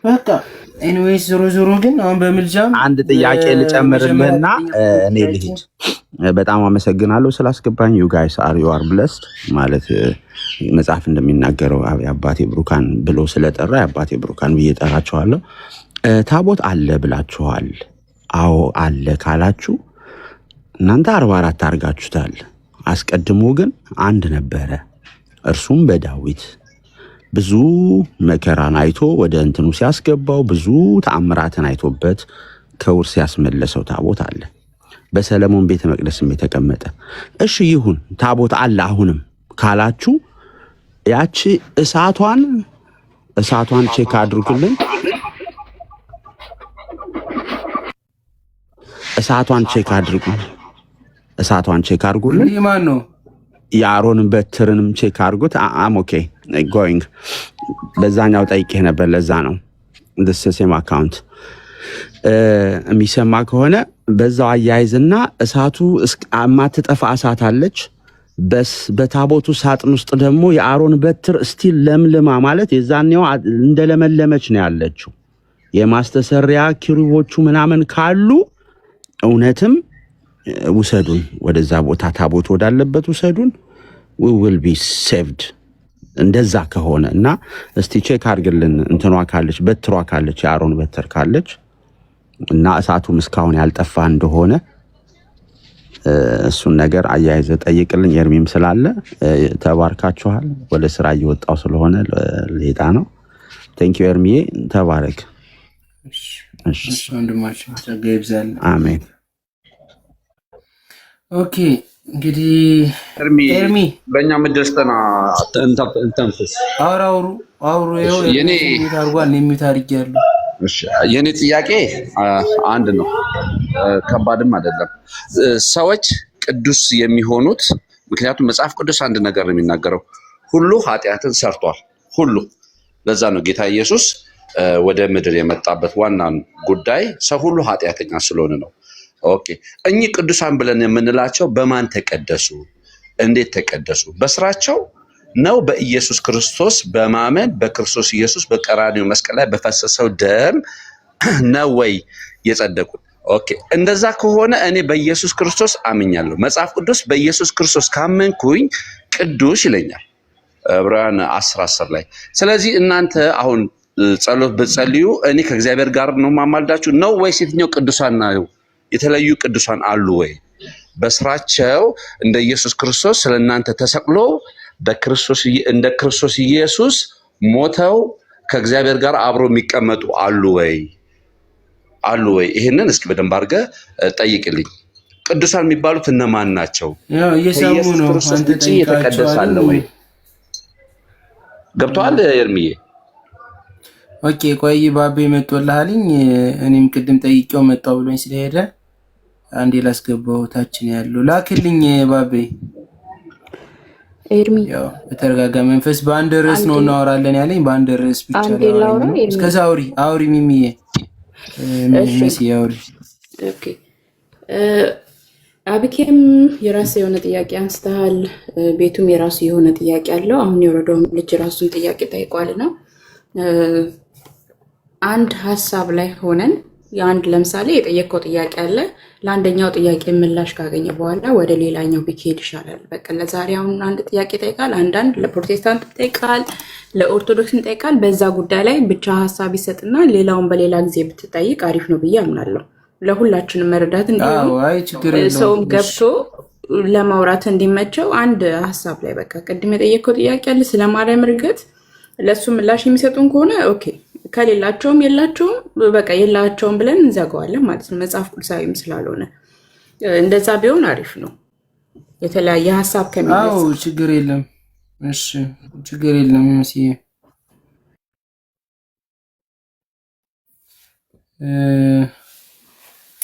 በቃ። ኤኒዌይስ ዞሮ ግን አሁን በምልጃም አንድ ጥያቄ ልጨምርልህና እኔ ልሂድ። በጣም አመሰግናለሁ ስላስገባኝ። ዩ ጋይስ ዩ አር ብለስድ ማለት መጽሐፍ እንደሚናገረው የአባቴ ብሩካን ብሎ ስለጠራ የአባቴ ብሩካን ብዬ ጠራቸዋለሁ። ታቦት አለ ብላችኋል። አዎ አለ ካላችሁ እናንተ 44 አድርጋችሁታል። አስቀድሞ ግን አንድ ነበረ፣ እርሱም በዳዊት ብዙ መከራን አይቶ ወደ እንትኑ ሲያስገባው ብዙ ተአምራትን አይቶበት ከውርስ ያስመለሰው ታቦት አለ፣ በሰለሞን ቤተ መቅደስም የተቀመጠ። እሺ ይሁን ታቦት አለ አሁንም ካላችሁ ያቺ እሳቷን ቼክ አድርጉልን። እሳቷን ቼክ አድርጉልን። ማን ነው? የአሮን በትርንም ቼክ አድርጉት። አም ኦኬ ጎይንግ በዛኛው ጠይቄህ ነበር። ለዛ ነው ሴም አካውንት የሚሰማ ከሆነ በዛው አያይዝና እሳቱ የማትጠፋ እሳት አለች። በታቦቱ ሳጥን ውስጥ ደግሞ የአሮን በትር ስቲል ለምልማ ማለት የዛኔው እንደለመለመች ነው ያለችው። የማስተሰሪያ ኪሩቦቹ ምናምን ካሉ እውነትም ውሰዱን፣ ወደዛ ቦታ ታቦት ወዳለበት ውሰዱን። we will be saved እንደዛ ከሆነ እና እስቲ ቼክ አድርግልን። እንትኗ ካለች በትሯ ካለች የአሮን በትር ካለች እና እሳቱም እስካሁን ያልጠፋ እንደሆነ እሱን ነገር አያይዘ ጠይቅልኝ። ኤርሚም ስላለ ተባርካችኋል። ወደ ስራ እየወጣው ስለሆነ ሌጣ ነው። ቴንክ ዩ ኤርሚዬ፣ ተባረክ። እሺ ወንድማችን ጸጋ ይብዛል። አሜን። ኦኬ እንግዲህ ኤርሚ በእኛ ምድርስተና እንተንፍስ አውሩ የኔ ታርጓል የሚታርግ ያለው። የኔ ጥያቄ አንድ ነው፣ ከባድም አይደለም። ሰዎች ቅዱስ የሚሆኑት ምክንያቱም መጽሐፍ ቅዱስ አንድ ነገር ነው የሚናገረው፣ ሁሉ ኃጢአትን ሰርቷል። ሁሉ ለዛ ነው ጌታ ኢየሱስ ወደ ምድር የመጣበት ዋና ጉዳይ ሰው ሁሉ ኃጢአተኛ ስለሆነ ነው። ኦኬ እኚህ ቅዱሳን ብለን የምንላቸው በማን ተቀደሱ? እንዴት ተቀደሱ? በስራቸው ነው? በኢየሱስ ክርስቶስ በማመን በክርስቶስ ኢየሱስ በቀራንዮ መስቀል ላይ በፈሰሰው ደም ነው ወይ የጸደቁት? ኦኬ እንደዛ ከሆነ እኔ በኢየሱስ ክርስቶስ አምኛለሁ። መጽሐፍ ቅዱስ በኢየሱስ ክርስቶስ ካመንኩኝ ቅዱስ ይለኛል ዕብራውያን 10:10 ላይ። ስለዚህ እናንተ አሁን ጸሎት ብትጸልዩ እኔ ከእግዚአብሔር ጋር ነው ማማልዳችሁ ነው ወይስ የትኛው ቅዱሳን ነው? የተለዩ ቅዱሳን አሉ ወይ? በስራቸው እንደ ኢየሱስ ክርስቶስ ስለእናንተ ተሰቅሎ እንደ ክርስቶስ ኢየሱስ ሞተው ከእግዚአብሔር ጋር አብሮ የሚቀመጡ አሉ ወይ? ይሄንን እስኪ በደንብ አድርገህ ጠይቅልኝ። ቅዱሳን የሚባሉት እነማን ናቸው? እየሰሙ ነው። አንተ የተቀደሳለ ወይ? ገብቶሃል ኤርሚዬ? ኦኬ ቆይ ባቤ መጥቶልሃልኝ። እኔም ቅድም ጠይቄው መጣው ብሎኝ ስለሄደ አንዴ ላስገባው። ታችን ያለው ላክልኝ ባቤ። ኤርሚ ያው በተረጋጋ መንፈስ በአንድ ርዕስ ነው እናወራለን ያለኝ። በአንድ ርዕስ ብቻ ነው። እስከዛ አውሪ ሚሚዬ ሚሲ አውሪ። ኦኬ አብኬም የራሱ የሆነ ጥያቄ አንስተሃል። ቤቱም የራሱ የሆነ ጥያቄ አለው። አሁን የወረደው ልጅ ራሱን ጥያቄ ጠይቋልና አንድ ሀሳብ ላይ ሆነን የአንድ ለምሳሌ የጠየቀው ጥያቄ አለ። ለአንደኛው ጥያቄ ምላሽ ካገኘ በኋላ ወደ ሌላኛው ቢሄድ ይሻላል። በቃ ለዛሬ አሁን አንድ ጥያቄ ጠይቃል፣ አንዳንድ ለፕሮቴስታንት ጠይቃል፣ ለኦርቶዶክስ ጠይቃል። በዛ ጉዳይ ላይ ብቻ ሀሳብ ይሰጥና ሌላውን በሌላ ጊዜ ብትጠይቅ አሪፍ ነው ብዬ አምናለሁ። ለሁላችንም መረዳት እንዲሆን ሰውም ገብቶ ለማውራት እንዲመቸው አንድ ሀሳብ ላይ በቃ ቅድም የጠየቀው ጥያቄ አለ ስለ ማርያም እርገት፣ ለእሱ ምላሽ የሚሰጡን ከሆነ ኦኬ፣ ከሌላቸውም የላቸውም በቃ የላቸውም ብለን እንዘጋዋለን ማለት ነው። መጽሐፍ ቅዱሳዊም ስላልሆነ እንደዛ ቢሆን አሪፍ ነው። የተለያየ ሀሳብ ከሚነሳ ችግር የለም። እሺ ችግር የለም።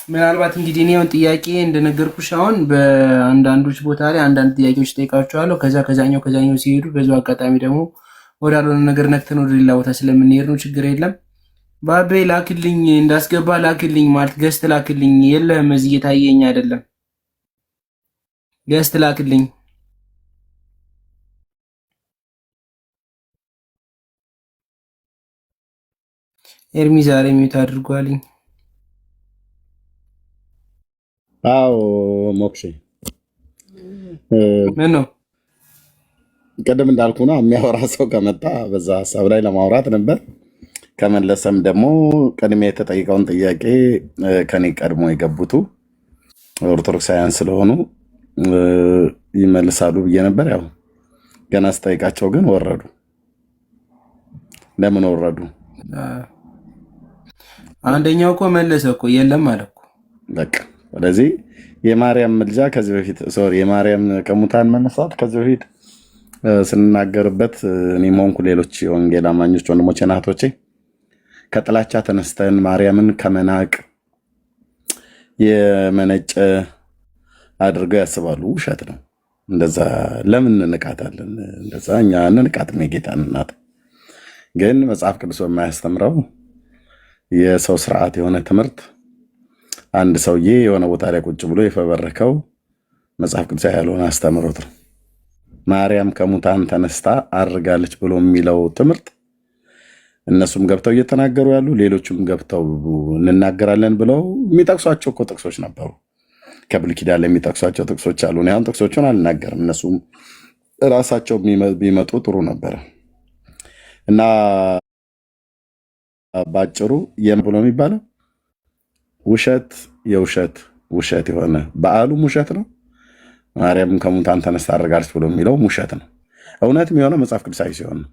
ምናልባት እንግዲህ እኔውን ጥያቄ እንደነገርኩሽ አሁን በአንዳንዶች ቦታ ላይ አንዳንድ ጥያቄዎች ጠይቃቸዋለሁ። ከዛኛው ሲሄዱ በዛው አጋጣሚ ደግሞ ወዳልሆነ ነገር ነክተን ወደ ሌላ ቦታ ስለምንሄድ ነው። ችግር የለም። ባቤ ላክልኝ፣ እንዳስገባ ላክልኝ ማለት ገስት ላክልኝ። የለህም እዚህ እየታየኝ አይደለም። ገስት ላክልኝ። ኤርሚ ዛሬ ሚውት አድርጓልኝ። አዎ ሞክሼ ምን ነው ቅድም እንዳልኩ ነው። የሚያወራ ሰው ከመጣ በዛ ሀሳብ ላይ ለማውራት ነበር። ከመለሰም ደግሞ ቅድሚያ የተጠይቀውን ጥያቄ ከኔ ቀድሞ የገቡቱ ኦርቶዶክሳውያን ስለሆኑ ይመልሳሉ ብዬ ነበር። ያው ገና ስጠይቃቸው ግን ወረዱ። ለምን ወረዱ? አንደኛው እኮ መለሰ እኮ የለም አለ እኮ በቃ። ስለዚህ የማርያም ምልጃ ከዚህ በፊት የማርያም ከሙታን መነሳት ከዚህ በፊት ስንናገርበት እኔም ሆንኩ ሌሎች የወንጌል አማኞች ወንድሞቼ እና እህቶቼ ከጥላቻ ተነስተን ማርያምን ከመናቅ የመነጨ አድርገው ያስባሉ። ውሸት ነው። እንደዛ ለምን እንንቃታለን? እንደዛ እኛ እንንቃትም የጌታን እናት። ግን መጽሐፍ ቅዱስ በማያስተምረው የሰው ስርዓት የሆነ ትምህርት አንድ ሰውዬ የሆነ ቦታ ላይ ቁጭ ብሎ የፈበረከው መጽሐፍ ቅዱስ ያልሆነ አስተምሮት ነው። ማርያም ከሙታን ተነስታ አድርጋለች ብሎ የሚለው ትምህርት እነሱም ገብተው እየተናገሩ ያሉ ሌሎችም ገብተው እንናገራለን ብለው የሚጠቅሷቸው እኮ ጥቅሶች ነበሩ። ከብሉይ ኪዳን ላይ የሚጠቅሷቸው ጥቅሶች አሉ። እኔ አሁን ጥቅሶቹን አልናገርም። እነሱም ራሳቸው ቢመጡ ጥሩ ነበረ እና ባጭሩ ብሎ የሚባለው ውሸት የውሸት ውሸት የሆነ በዓሉም ውሸት ነው። ማርያም ከሙታን ተነስታ አድርጋለች ብሎ የሚለው ውሸት ነው። እውነት የሚሆነው መጽሐፍ ቅዱሳዊ ሲሆን ነው።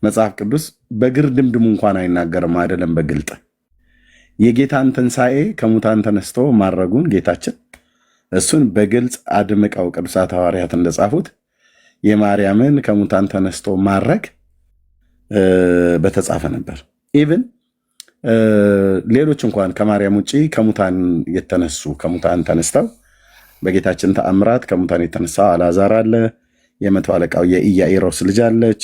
መጽሐፍ ቅዱስ በግርድምድሙ እንኳን አይናገርም፣ አይደለም በግልጥ የጌታን ትንሣኤ ከሙታን ተነስቶ ማድረጉን ጌታችን እሱን በግልጽ አድምቀው ቅዱሳት ሐዋርያት እንደጻፉት የማርያምን ከሙታን ተነስቶ ማድረግ በተጻፈ ነበር። ኢቭን ሌሎች እንኳን ከማርያም ውጭ ከሙታን የተነሱ ከሙታን ተነስተው በጌታችን ተአምራት ከሙታን የተነሳ አልዓዛር አለ። የመቶ አለቃው የኢያኢሮስ ልጅ አለች።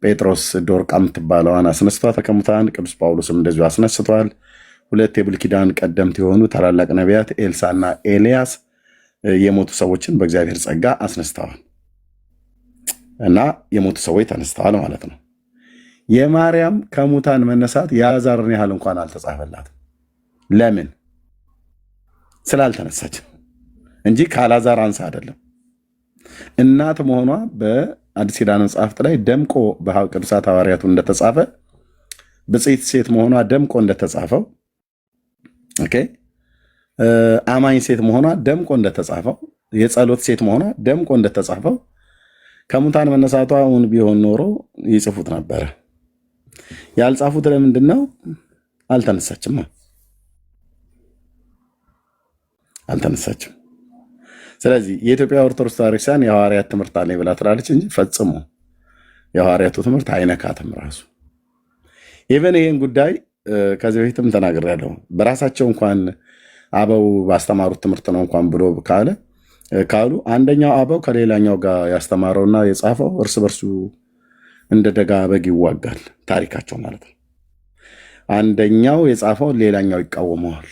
ጴጥሮስ ዶርቃ የምትባለዋን አስነስቷታል ከሙታን። ቅዱስ ጳውሎስም እንደዚሁ አስነስቷል። ሁለት የብሉይ ኪዳን ቀደምት የሆኑ ታላላቅ ነቢያት ኤልሳና ኤልያስ የሞቱ ሰዎችን በእግዚአብሔር ጸጋ አስነስተዋል እና የሞቱ ሰዎች ተነስተዋል ማለት ነው። የማርያም ከሙታን መነሳት የአልዓዛርን ያህል እንኳን አልተጻፈላትም። ለምን? ስላልተነሳች እንጂ ከአልዓዛር አንሳ አይደለም። እናት መሆኗ በአዲስ ኪዳን መጽሐፍት ላይ ደምቆ በቅዱሳት ሐዋርያቱ እንደተጻፈ፣ ብፅዕት ሴት መሆኗ ደምቆ እንደተጻፈው፣ አማኝ ሴት መሆኗ ደምቆ እንደተጻፈው፣ የጸሎት ሴት መሆኗ ደምቆ እንደተጻፈው ከሙታን መነሳቷ እውን ቢሆን ኖሮ ይጽፉት ነበረ። ያልጻፉት ለምንድን ነው? አልተነሳችም። ስለዚህ የኢትዮጵያ ኦርቶዶክስ ተዋሕዶ ክርስቲያን የሐዋርያት ትምህርት አለኝ ብላ ትላለች እንጂ ፈጽሞ የሐዋርያቱ ትምህርት አይነካትም። ራሱ ኢቨን ይህን ጉዳይ ከዚህ በፊትም ተናግሬያለሁ። በራሳቸው እንኳን አበው ባስተማሩት ትምህርት ነው እንኳን ብሎ ካሉ አንደኛው አበው ከሌላኛው ጋር ያስተማረውና የጻፈው እርስ በርሱ እንደ ደጋ በግ ይዋጋል። ታሪካቸው ማለት ነው። አንደኛው የጻፈው ሌላኛው ይቃወመዋል።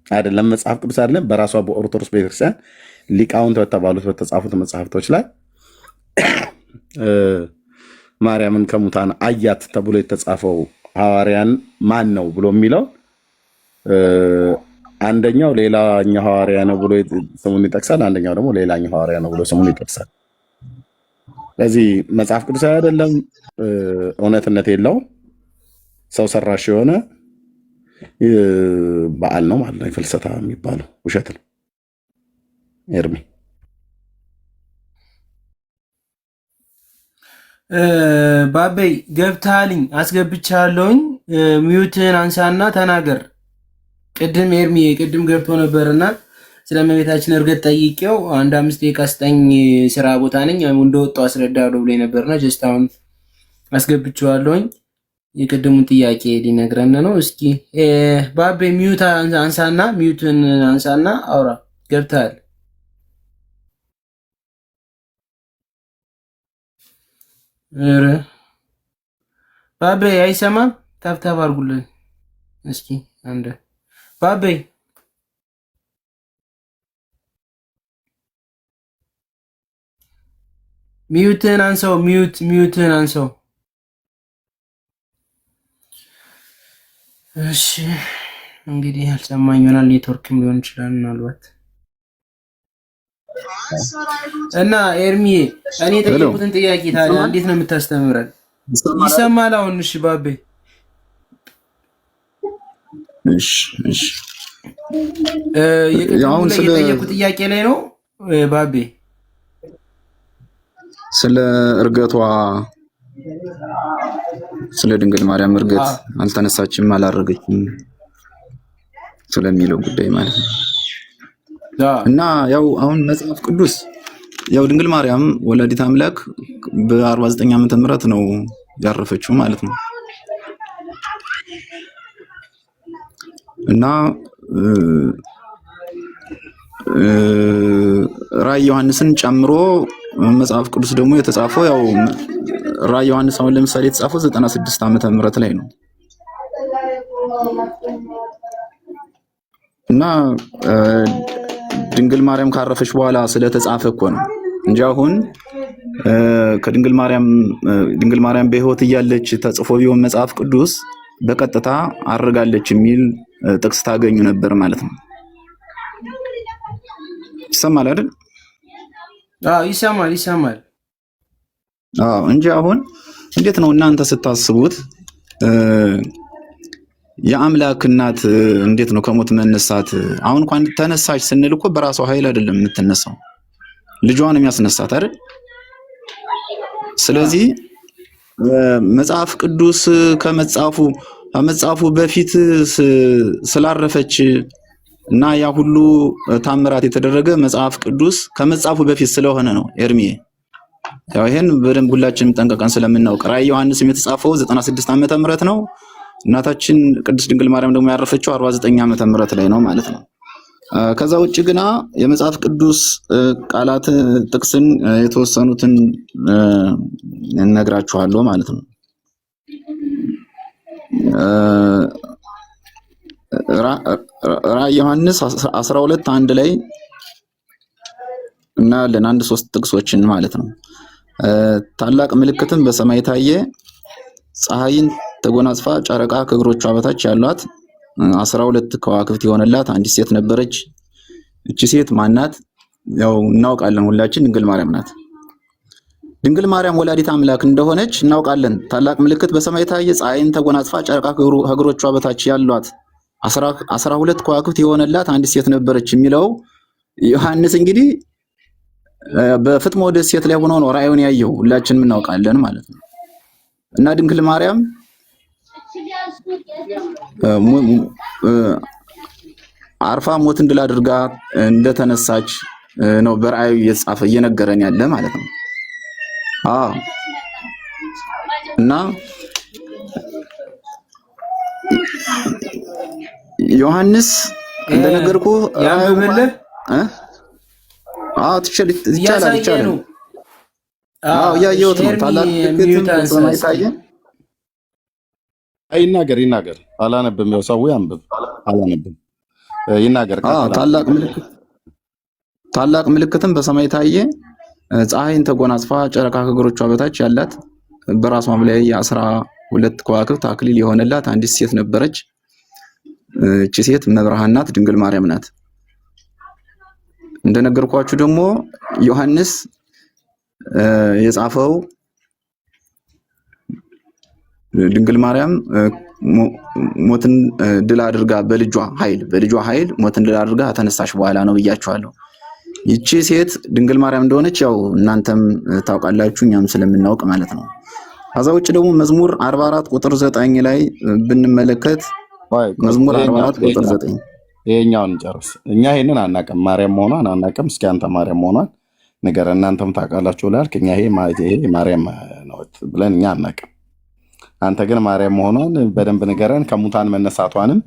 አይደለም መጽሐፍ ቅዱስ አይደለም፣ በራሷ በኦርቶዶክስ ቤተክርስቲያን ሊቃውንት በተባሉት በተጻፉት መጽሐፍቶች ላይ ማርያምን ከሙታን አያት ተብሎ የተጻፈው ሐዋርያን ማን ነው ብሎ የሚለው አንደኛው ሌላኛው ሐዋርያ ነው ብሎ ስሙን ይጠቅሳል። አንደኛው ደግሞ ሌላኛው ሐዋርያ ነው ብሎ ስሙን ይጠቅሳል። ስለዚህ መጽሐፍ ቅዱሳዊ አይደለም፣ እውነትነት የለውም። ሰው ሰራሽ የሆነ በዓል ነው ማለት ነው። ፍልሰታ የሚባለው ውሸት ነው። ኤርሚ ባበይ ገብታልኝ አስገብቻለሁኝ። ሚዩትን አንሳና ተናገር። ቅድም ኤርሚ ቅድም ገብቶ ነበርና ስለ እመቤታችን እርገት ጠይቄው አንድ 5 ደቂቃ ስጠኝ ስራ ቦታ ነኝ እንደወጣው አስረዳለሁ ብሎኝ ነበርና ጀስት አሁን አስገብቼዋለሁኝ። የቅድሙን ጥያቄ ሊነግረን ነው። እስኪ ባቤ ሚዩት አንሳና ሚዩትን አንሳና አውራ። ገብታል ባቤ አይሰማም? ታብታብ አድርጉልን እስኪ አንደ ባቤ ሚዩትን አንሳው። ሚዩትን አንሳው። እሺ እንግዲህ አልሰማኝ ይሆናል። ኔትወርክም ሊሆን ይችላል ምናልባት። እና ኤርሚ እኔ የጠየቁትን ጥያቄ ታዲያ እንዴት ነው የምታስተምረን? ይሰማል አሁን? እሺ ባቤ እሺ እሺ አሁን የጠየቁት ጥያቄ ላይ ነው ባቤ ስለ እርገቷ ስለ ድንግል ማርያም እርገት አልተነሳችም አላረገችም ስለሚለው ጉዳይ ማለት ነው። እና ያው አሁን መጽሐፍ ቅዱስ ያው ድንግል ማርያም ወላዲት አምላክ በ49 ዓመተ ምህረት ነው ያረፈችው ማለት ነው። እና ራዕይ ዮሐንስን ጨምሮ መጽሐፍ ቅዱስ ደግሞ የተጻፈው ያው ራዕይ ዮሐንስ አሁን ለምሳሌ የተጻፈው 96 ዓመተ ምህረት ላይ ነው። እና ድንግል ማርያም ካረፈች በኋላ ስለተጻፈ እኮ ነው እንጂ አሁን ከድንግል ማርያም በሕይወት እያለች ተጽፎ ቢሆን መጽሐፍ ቅዱስ በቀጥታ አርጋለች የሚል ጥቅስ ታገኙ ነበር ማለት ነው። ይሰማል አይደል? ይሰማል። እንጂ አሁን እንዴት ነው እናንተ ስታስቡት የአምላክ እናት እንዴት ነው ከሞት መነሳት? አሁን እንኳን ተነሳች ስንል እኮ በራሷ ኃይል አይደለም የምትነሳው፣ ልጇን የሚያስነሳት አይደል? ስለዚህ መጽሐፍ ቅዱስ ከመጽሐፉ በፊት ስላረፈች እና ያ ሁሉ ታምራት የተደረገ መጽሐፍ ቅዱስ ከመጽሐፉ በፊት ስለሆነ ነው ኤርሚዬ። ያው ይሄን በደንብ ሁላችንም ጠንቀቀን ስለምናውቅ ራዕይ ዮሐንስም የተጻፈው 96 ዓመተ ምህረት ነው። እናታችን ቅድስት ድንግል ማርያም ደግሞ ያረፈችው 49 ዓመተ ምህረት ላይ ነው ማለት ነው። ከዛ ውጭ ግና የመጽሐፍ ቅዱስ ቃላት ጥቅስን የተወሰኑትን እነግራችኋለሁ ማለት ነው። ራዕይ ዮሐንስ 12:1 ላይ እናያለን አንድ 3 ጥቅሶችን ማለት ነው። ታላቅ ምልክትም በሰማይ ታየ፣ ፀሐይን ተጎናጽፋ ጨረቃ ከእግሮቿ በታች ያሏት 12 ከዋክብት የሆነላት አንዲት ሴት ነበረች። እቺ ሴት ማናት? ያው እናውቃለን ሁላችን፣ ድንግል ማርያም ናት። ድንግል ማርያም ወላዲት አምላክ እንደሆነች እናውቃለን። ታላቅ ምልክት በሰማይ ታየ፣ ፀሐይን ተጎናጽፋ ጨረቃ ከእግሮቿ በታች ያሏት 12 ከዋክብት የሆነላት አንዲት ሴት ነበረች የሚለው ዮሐንስ እንግዲህ በፍጥሞ ደሴት ላይ ሆኖ ነው ራእዩን ያየው፣ ሁላችንም እናውቃለን ማለት ነው። እና ድንግል ማርያም አርፋ ሞትን ድል አድርጋ እንደተነሳች ነው በራእዩ እየጻፈ እየነገረን ያለ ማለት ነው። እና ዮሐንስ እንደነገርኩ ያንብብልህ ይቻላል። ያየሁት ነው። ታላቅ ይናገር። አላነብም። ያው ሰው ያንብብ። አላነብም። ይናገር። ታላቅ ምልክትም በሰማይ ታየ፣ ፀሐይን ተጎናጽፋ ጨረቃ ከእግሮቿ በታች ያላት በራሷም ላይ 12 ከዋክብት አክሊል የሆነላት አንዲት ሴት ነበረች። እቺ ሴት መብርሃን ናት፣ ድንግል ማርያም ናት። እንደነገርኳችሁ ደግሞ ዮሐንስ የጻፈው ድንግል ማርያም ሞትን ድል አድርጋ በልጇ ኃይል ሞትን ድል አድርጋ ተነሳሽ በኋላ ነው ብያችኋለሁ። ይቺ ሴት ድንግል ማርያም እንደሆነች ያው እናንተም ታውቃላችሁ፣ እኛም ስለምናውቅ ማለት ነው። ከዛ ውጭ ደግሞ መዝሙር 44 ቁጥር 9 ላይ ብንመለከት መዝሙር 44 ቁጥር 9 ይሄኛውን እንጨርስ። እኛ ይሄንን አናውቅም፣ ማርያም መሆኗን አናውቅም። እስኪ አንተ ማርያም መሆኗን ነገር እናንተም ታውቃላችሁ ላልክ እኛ ይሄ ማርያም ነው ብለን እኛ አናውቅም። አንተ ግን ማርያም መሆኗን በደንብ ንገረን፣ ከሙታን መነሳቷንም።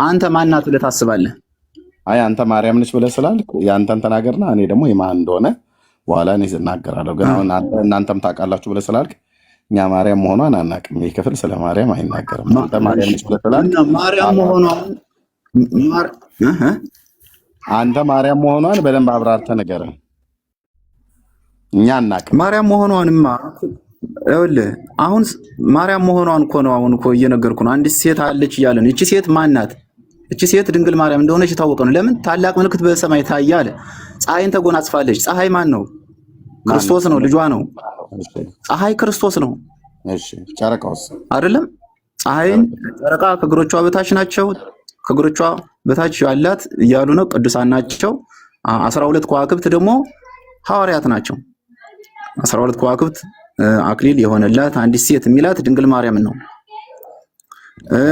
አንተ ማናት ብለህ ታስባለህ? አይ አንተ ማርያም ነች ብለህ ስላልክ ያንተን ተናገርና እኔ ደግሞ የማን እንደሆነ በኋላ እኔ እናገራለሁ። ግን አሁን እናንተም ታውቃላችሁ ብለህ ስላልክ እኛ ማርያም መሆኗን አናውቅም። ይህ ክፍል ስለ ማርያም አይናገርም። አንተ ማርያም ነች ብለህ ስላልክ አንተ ማርያም መሆኗን በደንብ አብራርተህ ንገረን። እኛ አናውቅም። ማርያም መሆኗንማ ይኸውልህ አሁን ማርያም መሆኗን እኮ ነው አሁን እኮ እየነገርኩህ ነው። አንዲት ሴት አለች እያለ ነው። እቺ ሴት ማን ናት? እቺ ሴት ድንግል ማርያም እንደሆነች የታወቀ ነው። ለምን? ታላቅ ምልክት በሰማይ ታየ አለ። ፀሐይን ተጎናጽፋለች። ፀሐይ ማን ነው? ክርስቶስ ነው፣ ልጇ ነው። ፀሐይ ክርስቶስ ነው። እሺ ጨረቃውስ አይደለም? ፀሐይን ጨረቃ ከእግሮቿ በታች ናቸው። ከእግሮቿ በታች ያላት እያሉ ነው፣ ቅዱሳን ናቸው። 12 ከዋክብት ደግሞ ሐዋርያት ናቸው። 12 ከዋክብት አክሊል የሆነላት አንዲት ሴት የሚላት ድንግል ማርያምን ነው።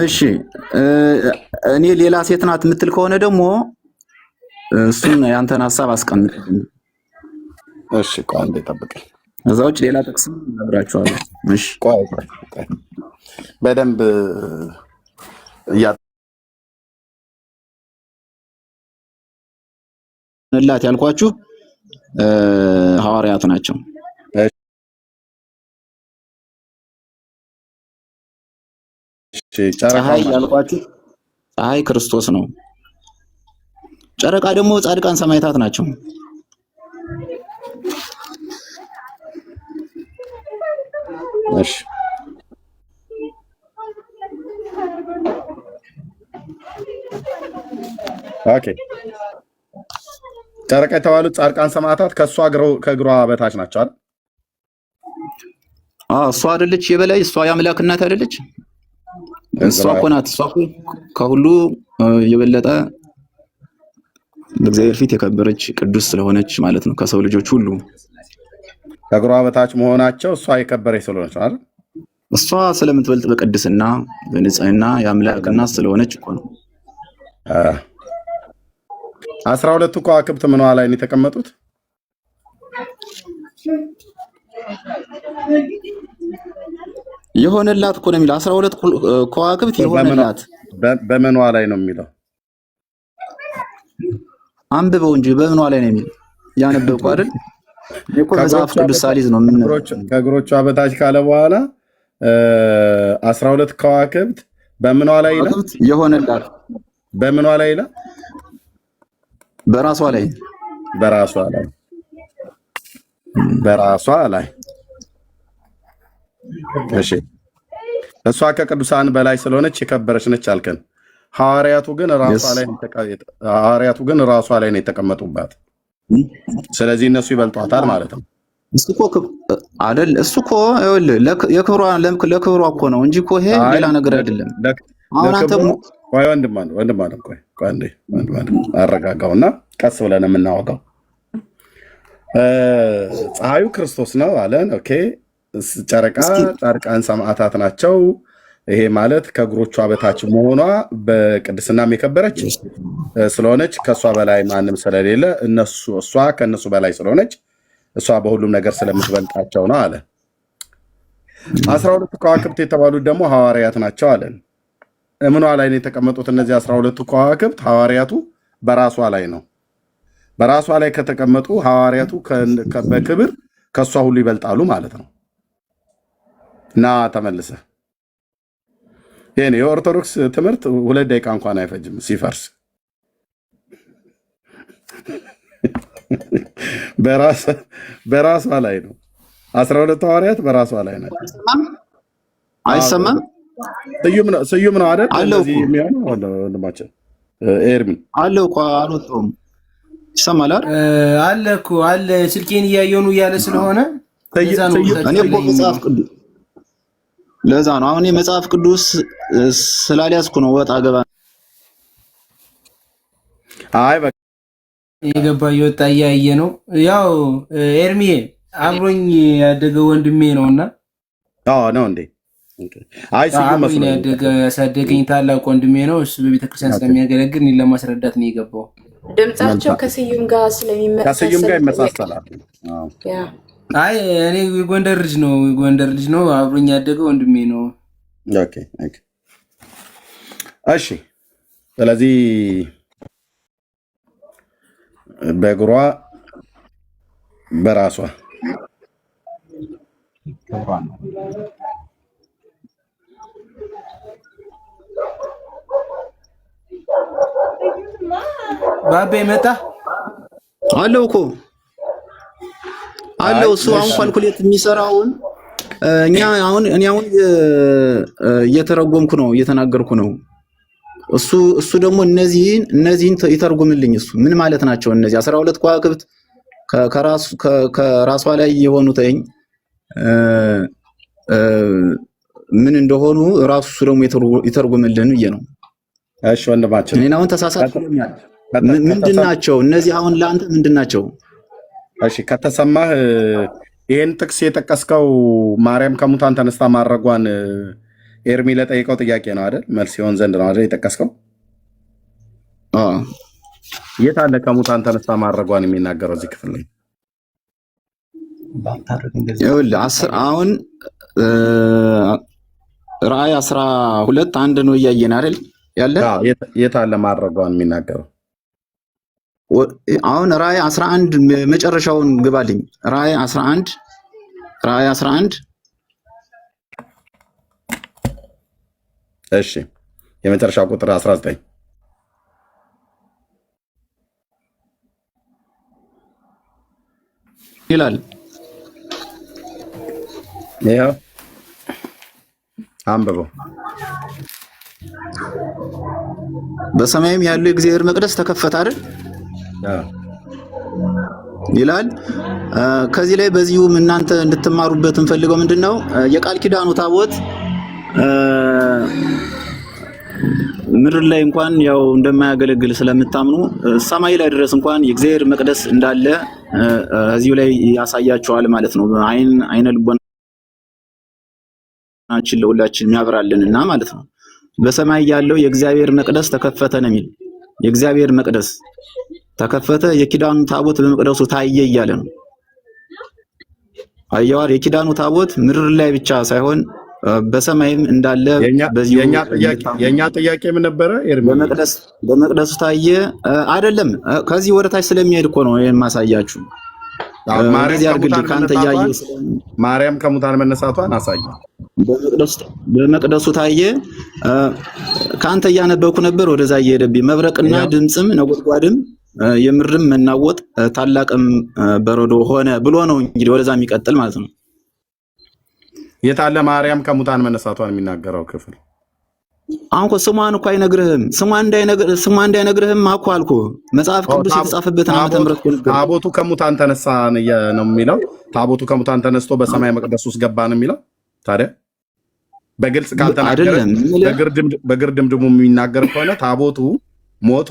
እሺ እኔ ሌላ ሴት ናት የምትል ከሆነ ደግሞ እሱን ያንተን ሐሳብ አስቀምጥ። እሺ ቆይ አንዴ ጠብቀኝ። እዛ ውጭ ሌላ ጥቅስም እነግራችኋለሁ። እሺ ቆይ በደንብ ላት ያልኳችሁ ሐዋርያት ናቸው። ፀሐይ ያልኳችሁ ፀሐይ ክርስቶስ ነው። ጨረቃ ደግሞ ጻድቃን ሰማዕታት ናቸው። እሺ ኦኬ ጨረቃ የተባሉት ጻድቃን ሰማዕታት ከእግሯ በታች ናቸው አይደል? እሷ አይደለች የበላይ? እሷ የአምላክ እናት አይደለች? እሷ እኮ ናት። እሷ ከሁሉ የበለጠ በእግዚአብሔር ፊት የከበረች ቅዱስ ስለሆነች ማለት ነው። ከሰው ልጆች ሁሉ ከእግሯ በታች መሆናቸው እሷ የከበረች ስለሆነች አይደል? እሷ ስለምትበልጥ በቅድስና በንጽህና የአምላክ እናት ስለሆነች እኮ ነው። 12ቱ ከዋክብት ምኗ ላይ ነው የተቀመጡት? የሆነላት እኮ ነው የሚለው። 12 ከዋክብት የሆነላት በምኗ ላይ ነው የሚለው? አንብበው እንጂ በምኗ ላይ ነው የሚለው። ያነበብኩ አይደል እኮ መጽሐፍ ቅዱስ ሳሊዝ ነው። ምን ከእግሮቿ በታች ካለ በኋላ 12 ከዋክብት በምኗ ላይ ይላል? የሆነላት በምኗ ላይ ይላል? በራሷ ላይ በራሷ ላይ። እሺ እሷ ከቅዱሳን በላይ ስለሆነች የከበረች ነች አልከን። ሐዋርያቱ ግን ራሷ ላይ ነው የተቀመጡባት። ስለዚህ እነሱ ይበልጧታል ማለት ነው። እሱ እኮ አይደል? እሱ እኮ ለክብሯ እኮ ነው እንጂ እኮ ይሄ ሌላ ነገር አይደለም። አሁን አንተ ቆይ ወንድም አረጋጋውና ቀስ ብለን የምናወጋው ፀሐዩ ክርስቶስ ነው አለን። ኦኬ ጨረቃ ጻድቃን ሰማዕታት ናቸው። ይሄ ማለት ከእግሮቿ በታች መሆኗ በቅድስናም የከበረች ስለሆነች ከእሷ በላይ ማንም ስለሌለ እሷ ከእነሱ በላይ ስለሆነች እሷ በሁሉም ነገር ስለምትበልጣቸው ነው አለ። 12 ከዋክብት የተባሉት ደግሞ ሐዋርያት ናቸው አለን። ምኗ ላይ ነው የተቀመጡት? እነዚህ 12 ከዋክብት ሐዋርያቱ በራሷ ላይ ነው። በራሷ ላይ ከተቀመጡ ሐዋርያቱ በክብር ከእሷ ሁሉ ይበልጣሉ ማለት ነው። እና ተመልሰ ይሄን የኦርቶዶክስ ትምህርት 2 ደቂቃ እንኳን አይፈጅም ሲፈርስ። በራሷ ላይ ነው። 12 ሐዋርያት በራሷ ላይ ናቸው። አይሰማም? ስዩም ነው አይደል? እንደዚህ የሚሆነው ወንድማችን ኤርሚ አለው እኮ አልወጣሁም። ይሰማል አይደል? አለ እኮ አለ። ስልኬን እያየሁ ነው እያለ ስለሆነ እኔ እኮ መጽሐፍ ቅዱስ ለዛ ነው አሁን የመጽሐፍ ቅዱስ ስላልያዝኩ ነው ወጣ ገባ። አይ በቃ የገባ እየወጣ እያየ ነው። ያው ኤርሚ አብሮኝ ያደገው ወንድሜ ነውና ነው እንዴ? አይ ስዩም መስሎ ያሳደገኝ ታላቅ ወንድሜ ነው። እሱ በቤተክርስቲያን ስለሚያገለግል እኔን ለማስረዳት ነው የገባው። ድምጻቸው ከስዩም ጋር ይመሳሰላል። አይ እኔ የጎንደር ልጅ ነው። አብሮኝ ያደገው ወንድሜ ነው። ኦኬ እሺ። ስለዚህ በእግሯ በራሷ ባቤ መጣ አለው እኮ አለው። እሱ አሁን ካልኩሌት የሚሰራውን እኔ አሁን እየተረጎምኩ ነው እየተናገርኩ ነው። እሱ ደግሞ እነዚህን ይተርጉምልኝ። እሱ ምን ማለት ናቸው እነዚህ 12 ከዋክብት ከራሷ ላይ የሆኑትኝ ምን እንደሆኑ ራሱ ደግሞ ይተርጉምልን ብዬ ነው። እሺ ወንድማችን እኔን አሁን ተሳሳትኩኛል። ምንድናቸው እነዚህ አሁን ለአንተ ምንድናቸው? እሺ ከተሰማህ ይሄን ጥቅስ የጠቀስከው ማርያም ከሙታን ተነስታ ማድረጓን ኤርሚ ለጠይቀው ጥያቄ ነው አይደል? መልስ ይሆን ዘንድ ነው አይደል የጠቀስከው? የት አለ ከሙታን ተነስታ ማድረጓን የሚናገረው እዚህ ክፍል ላይ? አሁን ራእይ 12 አንድ ነው እያየን አይደል ያለ? የት አለ ማድረጓን የሚናገረው? አሁን ራእይ 11 መጨረሻውን ግባልኝ። ራእይ 11 እሺ የመጨረሻው ቁጥር 19 ይላል። ይኸው አንብበው። በሰማይም ያለው የእግዚአብሔር መቅደስ ተከፈተ አይደል ይላል። ከዚህ ላይ በዚሁም እናንተ እንድትማሩበት እንፈልገው ምንድነው የቃል ኪዳኑ ታቦት ምድር ላይ እንኳን ያው እንደማያገለግል ስለምታምኑ ሰማይ ላይ ድረስ እንኳን የእግዚአብሔር መቅደስ እንዳለ እዚሁ ላይ ያሳያቸዋል ማለት ነው። አይነ ልቦናችን ለሁላችን ያብራልንና ማለት ነው። በሰማይ ያለው የእግዚአብሔር መቅደስ ተከፈተ ነው የሚል። የእግዚአብሔር መቅደስ ተከፈተ፣ የኪዳኑ ታቦት በመቅደሱ ታየ እያለ ነው። አያዋር የኪዳኑ ታቦት ምድር ላይ ብቻ ሳይሆን በሰማይም እንዳለ የኛ ጥያቄ ምን ነበረ? በመቅደሱ ታየ አይደለም። ከዚህ ወደ ታች ስለሚሄድ እኮ ነው የማሳያችሁ። ማርያም ከሙታን መነሳቷን አሳየ። በመቅደሱ ታየ። ከአንተ እያነበብኩ ነበር፣ ወደዛ እየሄደብኝ መብረቅና ድምፅም ነጎድጓድም የምድርም መናወጥ ታላቅም በረዶ ሆነ ብሎ ነው እንግዲህ ወደዛ የሚቀጥል ማለት ነው። የታለ ማርያም ከሙታን መነሳቷን የሚናገረው ክፍል? አሁን እኮ ስሟን እኮ አይነግርህም። ስሟን እንዳይነግርህም እኮ አልኩህ። መጽሐፍ ቅዱስ የተጻፈበትን ዓመተ ምሕረት ታቦቱ ከሙታን ተነሳ ነው የሚለው። ታቦቱ ከሙታን ተነስቶ በሰማይ መቅደስ ውስጥ ገባ ነው የሚለው። ታዲያ በግልጽ ካልተናገረ በግርድምድሙ የሚናገር ከሆነ ታቦቱ ሞቶ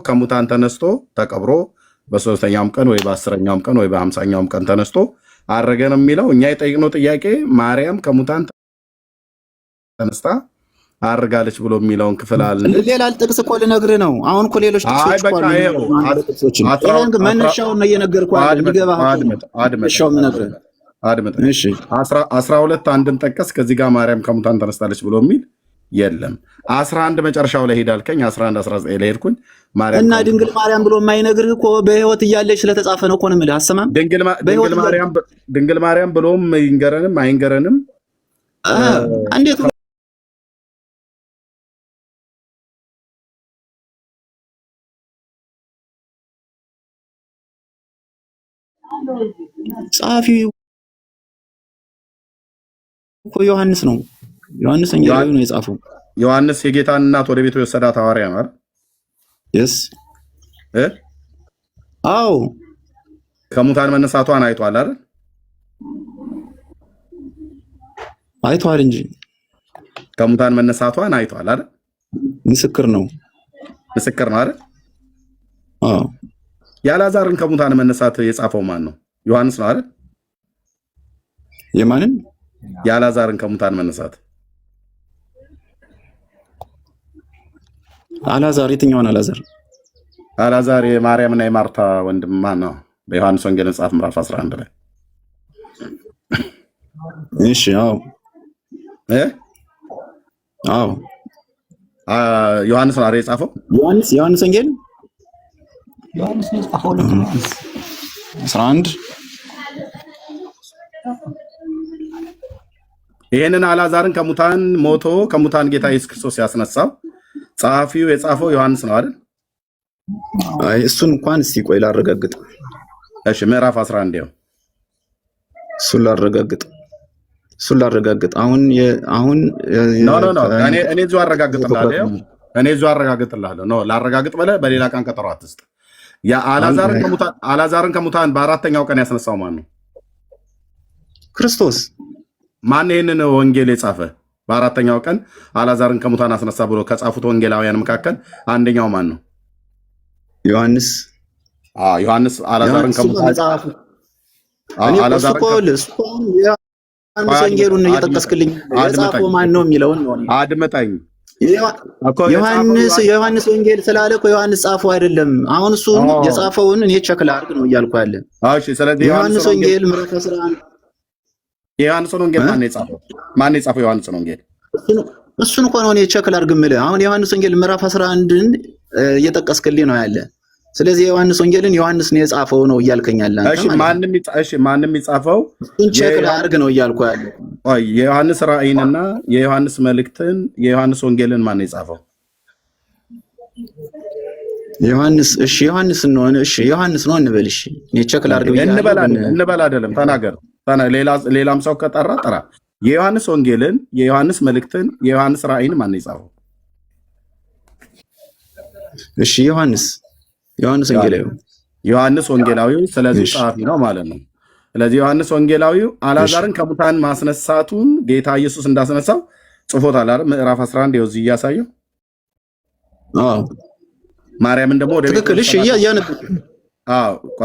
ከሙታን ተነስቶ ተቀብሮ በ3ኛውም ቀን ወይ በ10ኛውም ቀን ወይ በ50ኛውም ቀን ተነስቶ አረገ ነው የሚለው። እኛ የጠየቅነው ጥያቄ ማርያም ከሙታን ተነስታ አርጋለች ብሎ የሚለውን ክፍል አለ። ሌላ ጥቅስ እኮ ልነግርህ ነው። አሁን እኮ ሌሎች ጥቅሶች እኮ አሉ። መነሻውን ነው እየነገርኩህ አይደል? እንዲገባህ መነሻውን የምነግርህ። እሺ 12 አንድን ጠቀስ። ከዚህ ጋር ማርያም ከሙታን ተነስታለች ብሎ የሚል የለም። 11 መጨረሻው ላይ ሄዳልከኝ። 11 19 ላይ ሄድኩኝ። ማርያም እና ድንግል ማርያም ብሎ የማይነግርህ እኮ በህይወት እያለች ስለተጻፈ ነው እኮ ነው የምልህ። አሰማም ድንግል ማርያም ብሎም ይንገረንም አይንገረንም እንዴት ጸሐፊው እኮ ዮሐንስ ነው። ዮሐንስ ወንጌላዊ ነው የጻፈው። ዮሐንስ የጌታን እናት ወደ ቤቱ የወሰዳት ሐዋርያ ነው አይደል? አዎ ከሙታን መነሳቷን አይቷል አይደል? አይቷል እንጂ ከሙታን መነሳቷን አይቷል አይደል? ምስክር ነው አይደል? አዎ የአልዓዛርን ከሙታን መነሳት የጻፈው ማን ነው? ዮሐንስ ነው አይደል? የማንን? የአልዓዛርን ከሙታን መነሳት። አልዓዛር የትኛውን አልዓዛር? አልዓዛር የማርያምና የማርታ ወንድም ማን ነው? በዮሐንስ ወንጌል መጽሐፍ ምዕራፍ 11 ላይ። እሺ አዎ አዎ ዮሐንስ ነው አይደል የጻፈው? ዮሐንስ ወንጌል ዮሐንስ ነው የጻፈው 11 ይሄንን አልዓዛርን ከሙታን ሞቶ ከሙታን ጌታ ኢየሱስ ክርስቶስ ያስነሳው ጸሐፊው የጻፈው ዮሐንስ ነው አይደል? አይ እሱን እንኳን እስቲ ቆይ ላረጋግጥ። እሺ ምዕራፍ 11 ነው። እሱን ላረጋግጥ። አሁን እኔ እዚሁ አረጋግጥልሃለሁ። ላረጋግጥ ብለህ በሌላ ቀን ቀጠሮ አትስጥ። አልዓዛርን ከሙታን በአራተኛው ቀን ያስነሳው ማን ነው? ክርስቶስ። ማን ይህንን ወንጌል የጻፈ? በአራተኛው ቀን አልዓዛርን ከሙታን አስነሳ ብሎ ከጻፉት ወንጌላውያን መካከል አንደኛው ማን ነው? ዮሐንስ። ዮሐንስ አልዓዛርን ከሙታን ወንጌሉን እየጠቀስክልኝ የጻፈው ማን ነው የሚለውን ነው። አድመጣኝ። የዮሐንስ ወንጌል ስላለ እኮ ዮሐንስ ጻፈው አይደለም። አሁን እሱን የጻፈውን እኔ ቸክ ላድርግ ነው እያልኩ ያለ። እሺ፣ ስለዚህ ዮሐንስ ወንጌል ምዕራፍ 11 የዮሐንስ ወንጌል ማን የጻፈው? ማን የጻፈው ዮሐንስ ወንጌል? እሱን እኮ ነው እኔ ቸክ ላድርግ የምልህ። አሁን የዮሐንስ ወንጌል ምዕራፍ 11ን እየጠቀስክልኝ ነው ያለ። ስለዚህ የዮሐንስ ወንጌልን ዮሐንስ ነው የጻፈው ነው እያልከኝ ያለ። ማንም የጻፈው ቸክ ላድርግ ነው እያልኩ ያለ። የዮሐንስ ራእይንና የዮሐንስ መልእክትን የዮሐንስ ወንጌልን ማን የጻፈው? ዮሐንስ። እሺ ዮሐንስ ነው። እሺ ዮሐንስ ነው እንበል። እሺ እኔ ቸክ ላድርግ እንበል አይደለም፣ ተናገር። ሌላም ሰው ከጠራ ጥራ። የዮሐንስ ወንጌልን የዮሐንስ መልእክትን የዮሐንስ ራእይን ማን የጻፈው? እሺ ዮሐንስ ወንጌላዊው። ዮሐንስ ወንጌላዊው ስለዚህ ጸሐፊ ነው ማለት ነው። ስለዚህ ዮሐንስ ወንጌላዊው አልዓዛርን ከሙታን ማስነሳቱን ጌታ ኢየሱስ እንዳስነሳው ጽፎታል አይደል? ምዕራፍ 11 ይኸው እዚህ እያሳየው። ማርያምን ደግሞ ወደ ቤት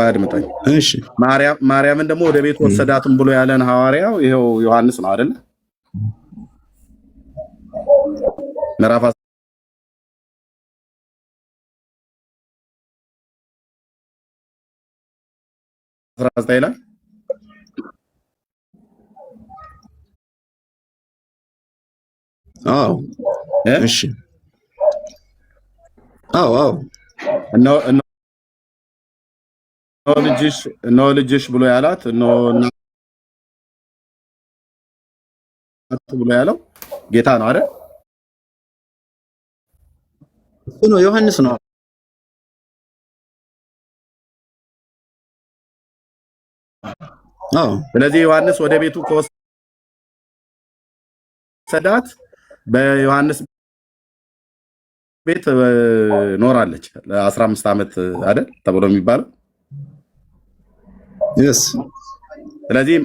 አድምጠኝ። እሺ ማርያምን ደግሞ ወደ ቤት ወሰዳትም ብሎ ያለን ሐዋርያው ይኸው ዮሐንስ ነው አይደል? ምዕራፍ 19 ላይ እሺ እነሆ ልጅሽ ብሎ ያላት ብሎ ያለው ጌታ ነው አይደል? እሱ ነው ዮሐንስ ነው። ስለዚህ ዮሐንስ ወደ ቤቱ ከወሰዳት በዮሐንስ ቤት ኖራለች ለ15 ዓመት አይደል ተብሎ የሚባለው። ስለዚህ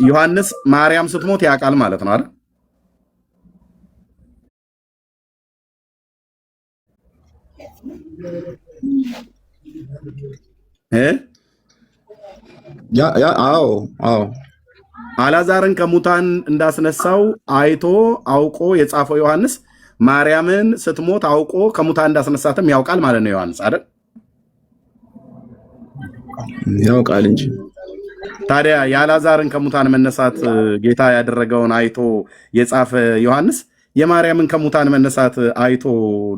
ዮሐንስ ማርያም ስትሞት ያውቃል ማለት ነው አይደል? አልዓዛርን ከሙታን እንዳስነሳው አይቶ አውቆ የጻፈው ዮሐንስ ማርያምን ስትሞት አውቆ ከሙታን እንዳስነሳትም ያውቃል ማለት ነው ዮሐንስ አይደል? ያውቃል እንጂ ታዲያ የአልዓዛርን ከሙታን መነሳት ጌታ ያደረገውን አይቶ የጻፈ ዮሐንስ የማርያምን ከሙታን መነሳት አይቶ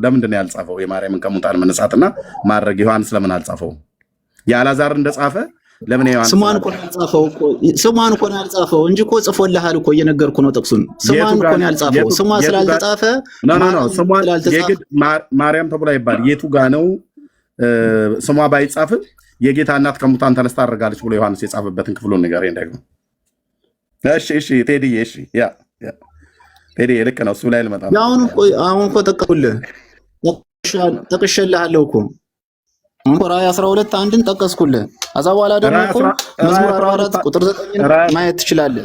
ለምንድን ነው ያልጻፈው? የማርያምን ከሙታን መነሳትና ማድረግ ዮሐንስ ለምን አልጻፈው? የአልዓዛር እንደጻፈ ለምን ዮሐንስ ስሟን እኮ ነው ያልጻፈው እንጂ እኮ ጽፎልሃል እኮ እየነገርኩ ነው ጥቅሱን። ስሟን እኮ ነው ያልጻፈው። ስሟ ስላልተጻፈ ስሟን የግድ ማርያም ተብሎ ይባል የቱ ጋ ነው? ስሟ ባይጻፍም የጌታ እናት ከሙታን ተነስታ አድርጋለች ብሎ ዮሐንስ የጻፈበትን ክፍሉን ንገረኝ ደግሞ። እሺ ቴዲዬ፣ እሺ ቴዲዬ ልክ ነው። እሱ ላይ ልመጣ ነው። አሁን እኮ ጠቅሼልሃለሁ እኮ ራዕይ 12 አንድን ጠቀስኩልህ። ከዛ በኋላ ደግሞ እኮ መዝሙር 44 ቁጥር 9 ማየት ትችላለህ።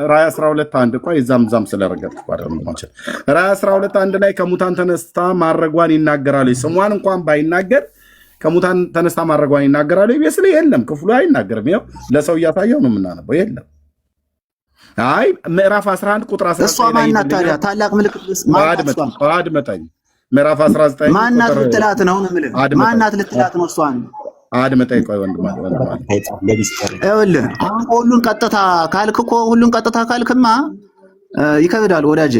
ራዕይ 12 አንድ ቆይ እዛም ስለረገጥኩ አይደለም ማለት ራዕይ 12 አንድ ላይ ከሙታን ተነስታ ማድረጓን ይናገራል። ስሟን እንኳን ባይናገር ከሙታን ተነስታ ማድረጓን ይናገራል። ይስለ የለም ክፍሉ አይናገርም። ይኸው ለሰው እያሳየው ነው የምናነበው። የለም አይ ምዕራፍ 11 ቁጥር 19 እሷ ማናት ታዲያ? ታላቅ ምልክት አድመጠኝ። ምዕራፍ 19 ማናት ልትላት ነው የምልህ። ማናት ልትላት ነው እሷን? አድመጠኝ። ቆይ ወንድም ይኸውልህ አሁን ሁሉን ቀጥታ ካልክማ ይከብዳል ወዳጄ።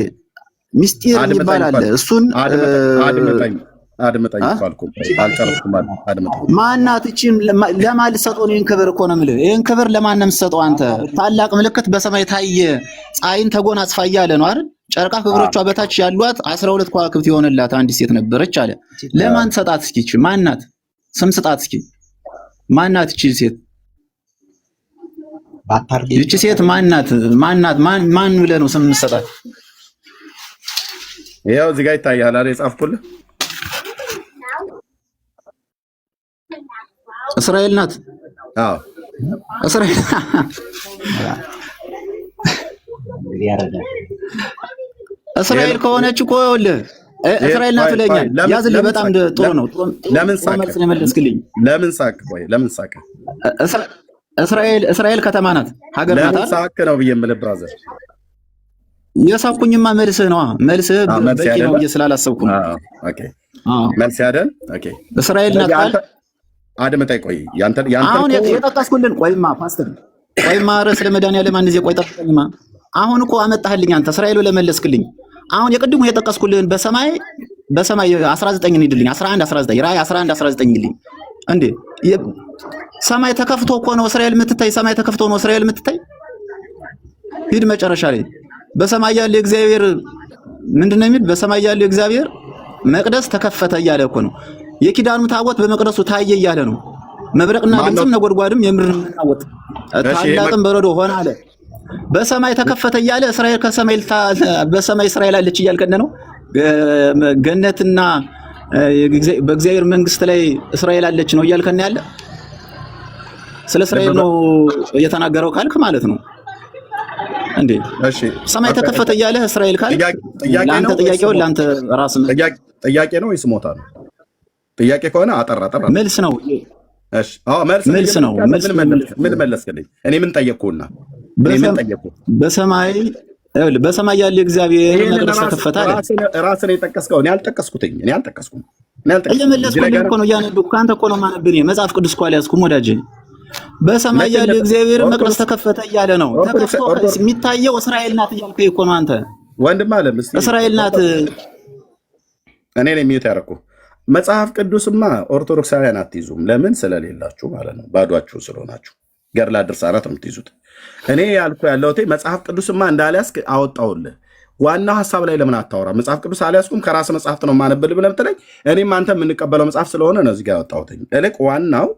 ሚስጢር ይባላል። እሱን አድመጠኝ ካልኩ አልጨረስኩም። አድመጠኝ። ማናት እቺም ለማን ልትሰጠው ነው? ይሄን ክብር እኮ ነው የምልህ። ይሄን ክብር ለማን ነው የምትሰጠው አንተ? ታላቅ ምልክት በሰማይ ታየ፣ ፀሐይን ተጎናጽፋ እያለ ነው አይደል? ጨረቃ ከእግሮቿ በታች ያሏት 12 ከዋክብት የሆነላት አንዲት ሴት ነበረች አለ። ለማን ሰጣት? እስኪ እቺ ማናት? ስም ስጣት እስኪ። ማናት እቺ ሴት? እቺ ሴት ማናት? ማን ብለህ ነው ስም የምትሰጣት? ይኸው እዚህ ጋር ይታያል አይደል? የጻፍኩልህ እስራኤል ናት። አዎ እስራኤል እስራኤል ከሆነች እኮ ይኸውልህ እስራኤል ናት ብለኛል። ያዝልኝ። በጣም ጥሩ ነው። ለምን ሳቅ? መልስ ነው የመለስክልኝ። ለምን ሳቅ? ቆይ ለምን ሳቅ? እስራኤል ከተማ ናት፣ ሀገር ናት። ለምን ሳቅ ነው ብዬ የምልህ ብራዘር። የሳቅኩኝማ መልስህ ነዋ። መልስህ በቂ ነው ብዬ ስላላሰብኩ ነው። ኦኬ መልስ ያደል። ኦኬ እስራኤል ናት ቃል አድምጠኝ። ቆይ ያንተ አሁን የጠቀስኩልን ቆይማ ፓስተር ቆይማ ርዕስ ለመድኃኒዓለም አንድ ጊዜ ቆይ ጠቅቀኝማ። አሁን እኮ አመጣህልኝ አንተ እስራኤል ለመለስክልኝ። አሁን የቅድሙ የጠቀስኩልን በሰማይ 19 እንሂድልኝ 11 19 ራእይ 11 19 እንሂድልኝ እንዴ ሰማይ ተከፍቶ እኮ ነው እስራኤል የምትታይ። ሰማይ ተከፍቶ ነው እስራኤል የምትታይ። ሂድ መጨረሻ ላይ በሰማይ ያለ እግዚአብሔር ምንድነው የሚል? በሰማይ ያለ እግዚአብሔር መቅደስ ተከፈተ እያለ እኮ ነው። የኪዳኑ ታቦት በመቅደሱ ታየ እያለ ነው። መብረቅና ድምጽም ነጎድጓድም የምድር መናወጥ ታላቅም በረዶ ሆነ አለ። በሰማይ ተከፈተ እያለ እስራኤል ከሰማይ በሰማይ እስራኤል አለች እያልከነ ነው። ገነትና በእግዚአብሔር መንግስት ላይ እስራኤል አለች ነው እያልከነ ያለ። ስለ እስራኤል ነው እየተናገረው ካልክ ማለት ነው እንዴ? እሺ ሰማይ ተከፈተ እያለ እስራኤል ካልክ ለአንተ ጥያቄው ለአንተ ራስ ጥያቄ ነው ወይስ ሞታ ነው? ጥያቄ ከሆነ አጠራ መልስ ነው። እሺ አዎ መልስ ነው። ምን መለስክልኝ? እኔ ምን ጠየቅኩና? በሰማይ ያለ እግዚአብሔር መቅደስ ተከፈተ አለ። ራስህ ነው የጠቀስከው። እኔ አልጠቀስኩትም። እየመለስኩልህ እኮ ነው። እያነበብኩ ከአንተ እኮ ነው የማነብህ። መጽሐፍ ቅዱስ እኮ አልያዝኩም ወዳጄ። በሰማይ ያለ እግዚአብሔር መቅደስ ተከፈተ እያለ ነው። ተከፍቶ የሚታየው እስራኤል ናት እያልከኝ እኮ ነው አንተ ወንድም አለ። እስራኤል ናት። እኔ ነኝ የሚዩት ያደረኩህ። መጽሐፍ ቅዱስማ ኦርቶዶክሳውያን አትይዙም። ለምን? ስለሌላችሁ ማለት ነው። ባዷችሁ ስለሆናችሁ ገድላ ድርሳናት ነው የምትይዙት። እኔ ያልኩ ያለሁት መጽሐፍ ቅዱስማ እንዳልያዝክ አወጣሁልህ። ዋናው ሀሳብ ላይ ለምን አታወራ? መጽሐፍ ቅዱስ አልያዝኩም ከራስ መጽሐፍት ነው የማነብልህ ብለህ ብትለኝ እኔም አንተ የምንቀበለው መጽሐፍ ስለሆነ ነው እዚህ ጋር ያወጣሁት። እልቅ ዋናው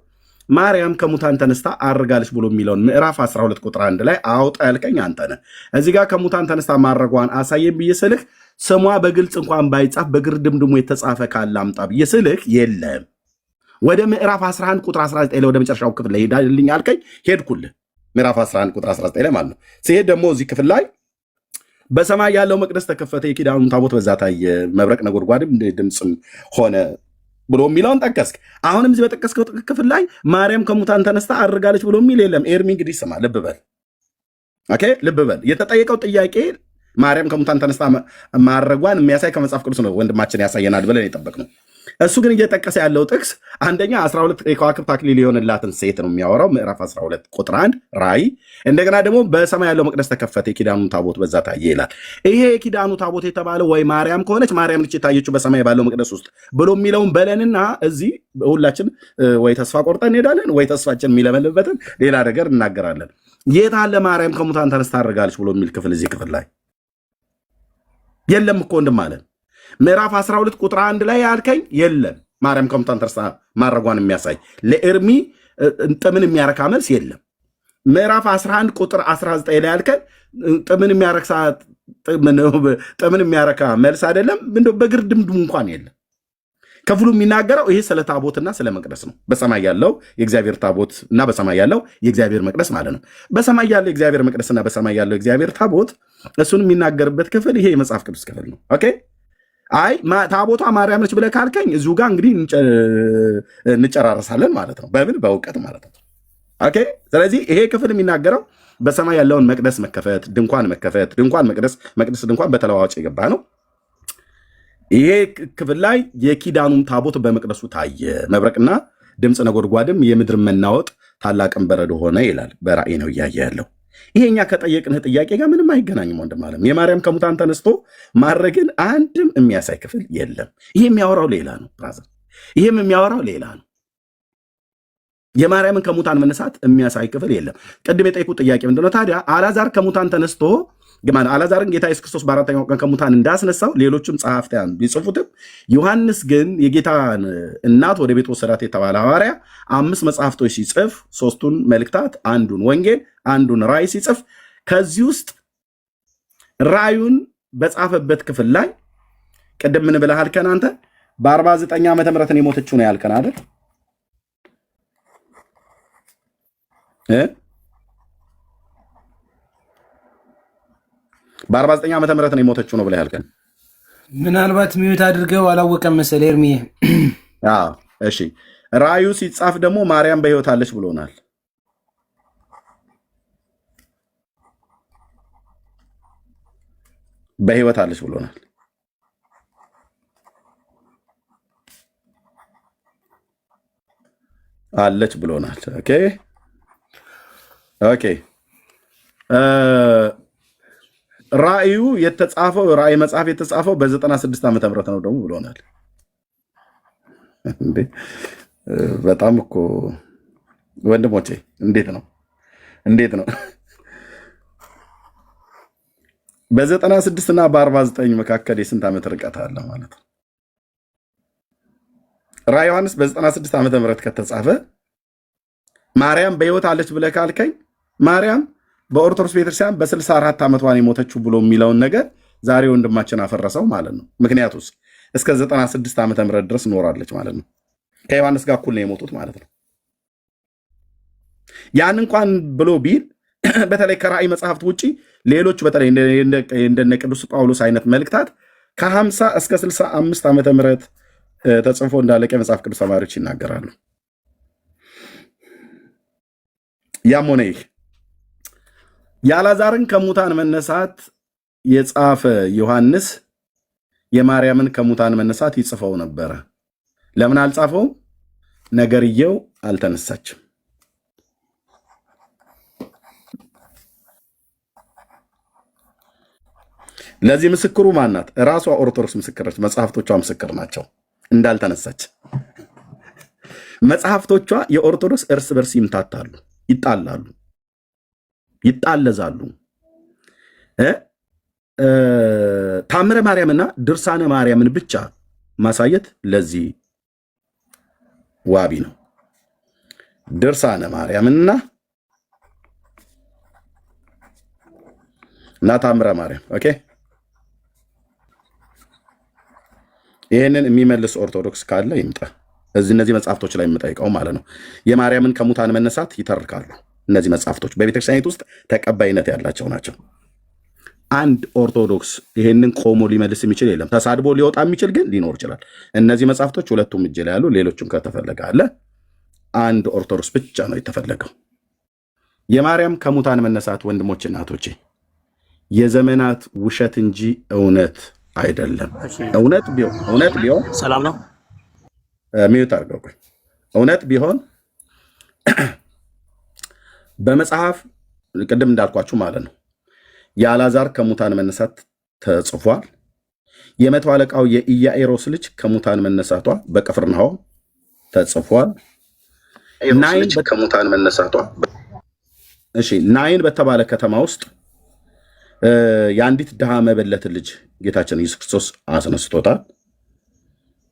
ማርያም ከሙታን ተነስታ አርጋለች ብሎ የሚለውን ምዕራፍ 12 ቁጥር 1 ላይ አውጣ ያልከኝ አንተ ነህ። እዚህ ጋር ከሙታን ተነስታ ማረጓን አሳየን ብዬ ስልህ ስሟ በግልጽ እንኳን ባይጻፍ በግርድምድሞ የተጻፈ ካለ አምጣ ብዬ ስልህ የለም። ወደ ምዕራፍ 11 ቁጥር 19 ላይ ወደ መጨረሻው ክፍል ላይ ሄዳልኝ አልከኝ፣ ሄድኩልህ። ምዕራፍ 11 ቁጥር 19 ላይ ማለት ነው። ሲሄድ ደግሞ እዚህ ክፍል ላይ በሰማይ ያለው መቅደስ ተከፈተ፣ የኪዳኑን ታቦት በዛ ታየ፣ መብረቅ ነጎድጓድም ድምፅም ሆነ ብሎ የሚለውን ጠቀስክ። አሁንም እዚህ በጠቀስከው ክፍል ላይ ማርያም ከሙታን ተነስታ አድርጋለች ብሎ የሚል የለም። ኤርሚ እንግዲህ ስማ፣ ልብ በል ኦኬ፣ ልብ በል። የተጠየቀው ጥያቄ ማርያም ከሙታን ተነስታ ማድረጓን የሚያሳይ ከመጽሐፍ ቅዱስ ነው ወንድማችን ያሳየናል ብለን የጠበቅነው። እሱ ግን እየጠቀሰ ያለው ጥቅስ አንደኛ 12 የከዋክብት አክሊል የሆነላትን ሴት ነው የሚያወራው፣ ምዕራፍ 12 ቁጥር 1 ራእይ። እንደገና ደግሞ በሰማይ ያለው መቅደስ ተከፈተ፣ የኪዳኑ ታቦት በዛ ታየ ይላል። ይሄ የኪዳኑ ታቦት የተባለው ወይ ማርያም ከሆነች ማርያም ልጅ የታየችው በሰማይ ባለው መቅደስ ውስጥ ብሎ የሚለውን በለንና እዚህ ሁላችን ወይ ተስፋ ቆርጠን እንሄዳለን ወይ ተስፋችን የሚለመልበትን ሌላ ነገር እናገራለን። የት አለ ማርያም ከሙታን ተነስታ አድርጋለች ብሎ የሚል ክፍል እዚህ ክፍል ላይ የለም እኮ ወንድም አለን። ምዕራፍ 12 ቁጥር 1 ላይ ያልከኝ የለም። ማርያም ከሙታን ተነስታ ማድረጓን የሚያሳይ ለኤርሚ ጥምን የሚያረካ መልስ የለም። ምዕራፍ 11 ቁጥር 19 ላይ ያልከኝ ጥምን የሚያረካ መልስ አይደለም። በግርድምድም እንኳን የለም። ክፍሉ የሚናገረው ይሄ ስለ ታቦትና ስለ መቅደስ ነው። በሰማይ ያለው የእግዚአብሔር ታቦት እና በሰማይ ያለው የእግዚአብሔር መቅደስ ማለት ነው። በሰማይ ያለው የእግዚአብሔር መቅደስና በሰማይ ያለው የእግዚአብሔር ታቦት እሱን የሚናገርበት ክፍል ይሄ የመጽሐፍ ቅዱስ ክፍል ነው። ኦኬ። አይ ታቦቷ ማርያም ነች ብለህ ካልከኝ እዚሁ ጋር እንግዲህ እንጨራረሳለን ማለት ነው። በምን በእውቀት ማለት ነው። ኦኬ። ስለዚህ ይሄ ክፍል የሚናገረው በሰማይ ያለውን መቅደስ መከፈት፣ ድንኳን መከፈት፣ ድንኳን መቅደስ ድንኳን በተለዋዋጭ የገባ ነው። ይሄ ክፍል ላይ የኪዳኑን ታቦት በመቅደሱ ታየ፣ መብረቅና ድምፅ ነጎድጓድም የምድር መናወጥ ታላቅም በረዶ ሆነ ይላል። በራእይ ነው እያየ ያለው። ይሄኛ ከጠየቅንህ ጥያቄ ጋር ምንም አይገናኝም ወንድም አለም። የማርያም ከሙታን ተነስቶ ማድረግን አንድም የሚያሳይ ክፍል የለም። ይሄ የሚያወራው ሌላ ነው ብራዘር፣ ይሄም የሚያወራው ሌላ ነው። የማርያምን ከሙታን መነሳት የሚያሳይ ክፍል የለም። ቅድም የጠየቁት ጥያቄ ምንድነው ታዲያ? አልዓዛር ከሙታን ተነስቶ አልዓዛርን ጌታ ኢየሱስ ክርስቶስ በአራተኛው ቀን ከሙታን እንዳስነሳው ሌሎችም ጸሐፍያን ቢጽፉትም ዮሐንስ ግን የጌታን እናት ወደ ቤት ወሰዳት የተባለ ሐዋርያ 5 መጽሐፍቶች ሲጽፍ 3ቱን መልእክታት፣ አንዱን ወንጌል፣ አንዱን ራእይ ሲጽፍ ከዚህ ውስጥ ራእዩን በጻፈበት ክፍል ላይ ቅድም ምን ብለሃል? ከናንተ በ49 ዓመተ ምህረት የሞተችው ነው ያልከን አይደል? በ49 ዓመተ ምህረት ነው የሞተችው ነው ብለህ ያልከን። ምናልባት ሚዩት አድርገው አላወቀም መሰለህ ኤርሚዬ። እሺ ራእዩ ሲጻፍ ደግሞ ማርያም በሕይወት አለች ብሎናል። በሕይወት አለች ብሎናል። አለች ብሎናል። ኦኬ ኦኬ። ራእዩ የተጻፈው ራእይ መጽሐፍ የተጻፈው በ96 ዓመተ ምህረት ነው ደግሞ ብሎናል። እንዴ በጣም እኮ ወንድሞቼ እንዴት ነው በ96 እና በ49 መካከል የስንት ዓመት ርቀት አለ ማለት ነው? ራዕየ ዮሐንስ በ96 ዓመተ ምህረት ከተጻፈ ማርያም በሕይወት አለች ብለህ ካልከኝ ማርያም በኦርቶዶክስ ቤተክርስቲያን በ64 ዓመቷን የሞተችው ብሎ የሚለውን ነገር ዛሬ ወንድማችን አፈረሰው ማለት ነው። ምክንያቱስ እስከ 96 ዓመተ ምህረት ድረስ ኖራለች ማለት ነው። ከዮሐንስ ጋር እኩል ነው የሞቱት ማለት ነው። ያን እንኳን ብሎ ቢል በተለይ ከራእይ መጽሐፍት ውጪ ሌሎች በተለይ እንደነ ቅዱስ ጳውሎስ አይነት መልእክታት ከ50 እስከ 65 ዓመተ ምህረት ተጽፎ እንዳለቀ የመጽሐፍ ቅዱስ ተማሪዎች ይናገራሉ። ያም ሆነ ይህ የአልዓዛርን ከሙታን መነሳት የጻፈ ዮሐንስ የማርያምን ከሙታን መነሳት ይጽፈው ነበረ። ለምን አልጻፈውም? ነገርየው አልተነሳችም። ለዚህ ምስክሩ ማናት? ራሷ ኦርቶዶክስ ምስክሮች መጽሐፍቶቿ ምስክር ናቸው እንዳልተነሳች። መጽሐፍቶቿ የኦርቶዶክስ እርስ በርስ ይምታታሉ፣ ይጣላሉ፣ ይጣለዛሉ። ታምረ ማርያምና ድርሳነ ማርያምን ብቻ ማሳየት ለዚህ ዋቢ ነው። ድርሳነ ማርያምና ታምረ ማርያም ኦኬ። ይህንን የሚመልስ ኦርቶዶክስ ካለ ይምጣ። እነዚህ መጽሐፍቶች ላይ የምጠይቀው ማለት ነው። የማርያምን ከሙታን መነሳት ይተርካሉ። እነዚህ መጽሐፍቶች በቤተክርስቲያኒት ውስጥ ተቀባይነት ያላቸው ናቸው። አንድ ኦርቶዶክስ ይህንን ቆሞ ሊመልስ የሚችል የለም። ተሳድቦ ሊወጣ የሚችል ግን ሊኖር ይችላል። እነዚህ መጽሐፍቶች ሁለቱም እጅ ላይ ያሉ፣ ሌሎችም ከተፈለገ አለ። አንድ ኦርቶዶክስ ብቻ ነው የተፈለገው። የማርያም ከሙታን መነሳት ወንድሞች፣ እናቶቼ የዘመናት ውሸት እንጂ እውነት አይደለም። እውነት ቢሆን ሰላም ነው። ሚዩት አድርገው። እውነት ቢሆን በመጽሐፍ ቅድም እንዳልኳችሁ ማለት ነው የአልዓዛር ከሙታን መነሳት ተጽፏል። የመቶ አለቃው የኢያኢሮስ ልጅ ከሙታን መነሳቷ በቅፍርናሆም ተጽፏል። ናይን ከሙታን መነሳቷ ናይን በተባለ ከተማ ውስጥ የአንዲት ድሃ መበለትን ልጅ ጌታችን ኢየሱስ ክርስቶስ አስነስቶታል።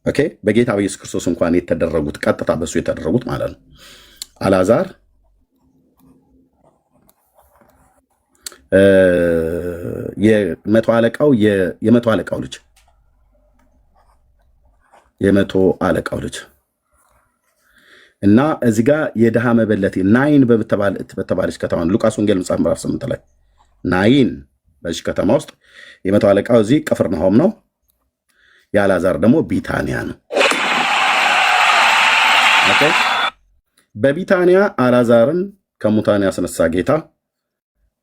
ኦኬ በጌታ በኢየሱስ ክርስቶስ እንኳን የተደረጉት ቀጥታ በሱ የተደረጉት ማለት ነው። አልዓዛር የመቶ አለቃው ልጅ እና እዚህ ጋር የድሃ መበለት ናይን በተባለች ከተማ ሉቃስ ወንጌል መጽሐፍ ምዕራፍ 8 ላይ ናይን በዚህ ከተማ ውስጥ የመቶ አለቃው እዚህ ቅፍርናሆም ነው። የአልዓዛር ደግሞ ቢታንያ ነው። ኦኬ በቢታንያ አልዓዛርን ከሙታን ያስነሳ ጌታ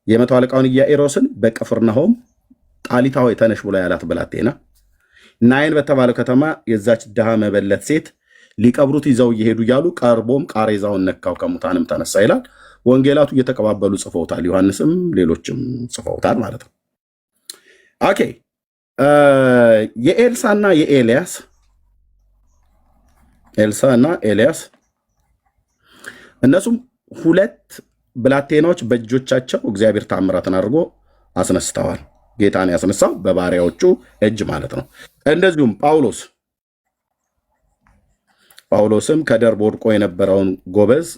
የመቶ አለቃውን ኢያኢሮስን በቅፍርናሆም ጣሊታ ሆይ ተነሽ ብሎ ያላት ብላቴና ናይን በተባለው ከተማ የዛች ድሃ መበለት ሴት ሊቀብሩት ይዘው እየሄዱ እያሉ ቀርቦም ቃሬዛውን ነካው ከሙታንም ተነሳ ይላል። ወንጌላቱ እየተቀባበሉ ጽፈውታል። ዮሐንስም ሌሎችም ጽፈውታል ማለት ነው። ኦኬ የኤልሳና ኤልያስ እነሱም ሁለት ብላቴናዎች በእጆቻቸው እግዚአብሔር ታምራትን አድርጎ አስነስተዋል። ጌታን ያስነሳው በባሪያዎቹ እጅ ማለት ነው። እንደዚሁም ጳውሎስም ከደርብ ወድቆ የነበረውን ጎበዝ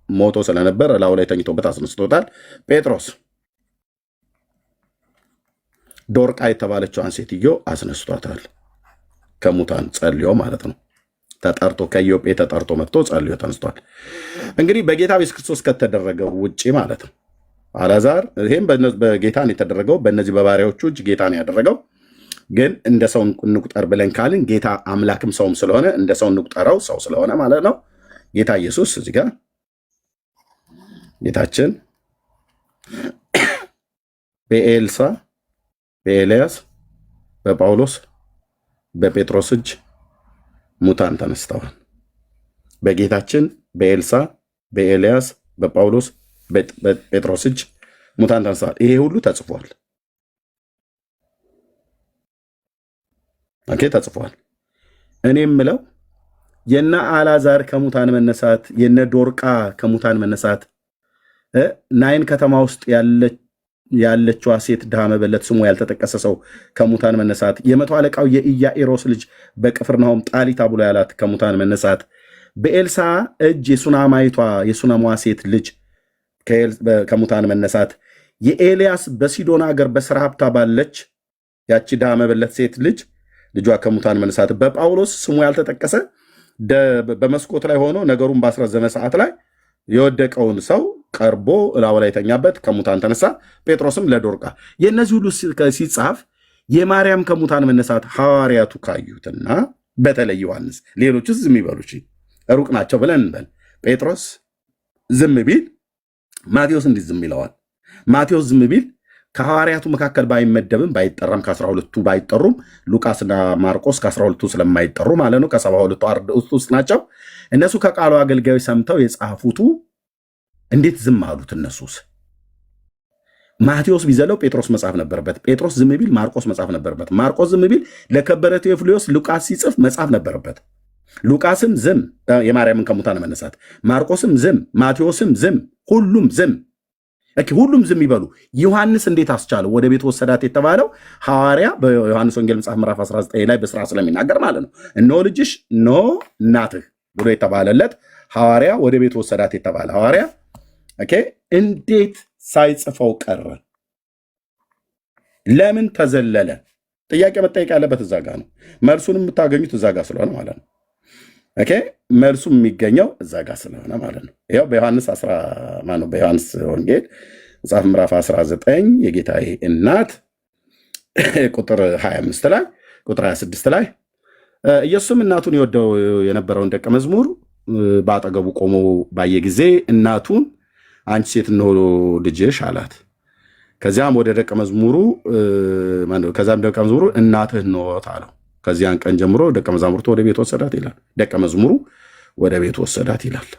ሞቶ ስለነበር እላዩ ላይ ተኝቶበት አስነስቶታል። ጴጥሮስ ዶርቃ የተባለችዋን ሴትዮ አስነስቷታል ከሙታን ጸልዮ ማለት ነው። ተጠርቶ ከኢዮጴ ተጠርቶ መጥቶ ጸልዮ ተነስቷል። እንግዲህ በጌታ ኢየሱስ ክርስቶስ ከተደረገው ውጪ ማለት ነው። አልዓዛር ይሄም በጌታን የተደረገው በእነዚህ በባሪያዎቹ እጅ ጌታን ያደረገው ግን እንደ ሰው እንቁጠር ብለን ካልን ጌታ አምላክም ሰውም ስለሆነ እንደ ሰው እንቁጠረው ሰው ስለሆነ ማለት ነው። ጌታ ኢየሱስ እዚህ ጋር ጌታችን በኤልሳ በኤልያስ በጳውሎስ በጴጥሮስ እጅ ሙታን ተነስተዋል። በጌታችን በኤልሳ በኤልያስ በጳውሎስ በጴጥሮስ እጅ ሙታን ተነስተዋል። ይሄ ሁሉ ተጽፏል። ኦኬ ተጽፏል። እኔ የምለው የነ አልዓዛር ከሙታን መነሳት የነ ዶርቃ ከሙታን መነሳት ናይን ከተማ ውስጥ ያለችዋ ሴት ድሃ መበለት ስሙ ያልተጠቀሰ ሰው ከሙታን መነሳት የመቶ አለቃው የኢያኢሮስ ልጅ በቅፍርናሆም ጣሊታ ብሎ ያላት ከሙታን መነሳት በኤልሳ እጅ የሱናማዋ ሴት ልጅ ከሙታን መነሳት የኤልያስ በሲዶና ሀገር በሰራፕታ ባለች ያቺ ድሃ መበለት ሴት ልጇ ከሙታን መነሳት በጳውሎስ ስሙ ያልተጠቀሰ በመስኮት ላይ ሆኖ ነገሩን ባስረዘመ ሰዓት ላይ የወደቀውን ሰው ቀርቦ እላው ላይ ተኛበት ከሙታን ተነሳ። ጴጥሮስም ለዶርቃ የእነዚህ ሁሉ ሲጻፍ የማርያም ከሙታን መነሳት ሐዋርያቱ ካዩትና በተለይ ዮሐንስ ሌሎችስ ዝም ይበሉ ሩቅ ናቸው ብለን እንበል። ጴጥሮስ ዝም ቢል ማቴዎስ እንዲህ ዝም ይለዋል። ማቴዎስ ዝም ቢል ከሐዋርያቱ መካከል ባይመደብም ባይጠራም ከ12ቱ ባይጠሩም ሉቃስና ማርቆስ ከ12ቱ ስለማይጠሩ ማለት ነው ከ72ቱ አርድእት ውስጥ ናቸው። እነሱ ከቃሉ አገልጋዮች ሰምተው የጻፉቱ እንዴት ዝም አሉት? እነሱስ ማቴዎስ ቢዘለው ጴጥሮስ መጻፍ ነበረበት። ጴጥሮስ ዝም ቢል ማርቆስ መጻፍ ነበረበት። ማርቆስ ዝም ቢል ለከበረ ቴዎፍሎስ ሉቃስ ሲጽፍ መጻፍ ነበረበት። ሉቃስም ዝም የማርያምን ከሙታን መነሳት፣ ማርቆስም ዝም፣ ማቴዎስም ዝም፣ ሁሉም ዝም። ሁሉም ዝም ይበሉ። ዮሐንስ እንዴት አስቻለው? ወደ ቤት ወሰዳት የተባለው ሐዋርያ በዮሐንስ ወንጌል መጽሐፍ ምዕራፍ 19 ላይ በስራ ስለሚናገር ማለት ነው። እነሆ ልጅሽ እነሆ እናትህ ብሎ የተባለለት ሐዋርያ ወደ ቤት ወሰዳት የተባለ ሐዋርያ እንዴት ሳይጽፈው ቀረ? ለምን ተዘለለ? ጥያቄ መጠየቅ ያለበት እዛ ጋ ነው። መልሱን የምታገኙት እዛ ጋ ስለሆነ ማለት ነው። መልሱ የሚገኘው እዛ ጋ ስለሆነ ማለት ነው። ያው በዮሐንስ ወንጌል መጽሐፍ ምዕራፍ 19 የጌታዬ እናት ቁጥር 25 ላይ ቁጥር 26 ላይ ኢየሱስም እናቱን የወደው የነበረውን ደቀ መዝሙር በአጠገቡ ቆሞ ባየ ጊዜ እናቱን አንቺ ሴት እነሆ ልጅሽ አላት። ከዚያም ደቀ መዝሙሩ እናትህ ነዎት አለው። ከዚያን ቀን ጀምሮ ደቀ መዛሙርቱ ወደ ቤት ወሰዳት ይላል። ደቀ መዝሙሩ ወደ ቤት ወሰዳት ይላል።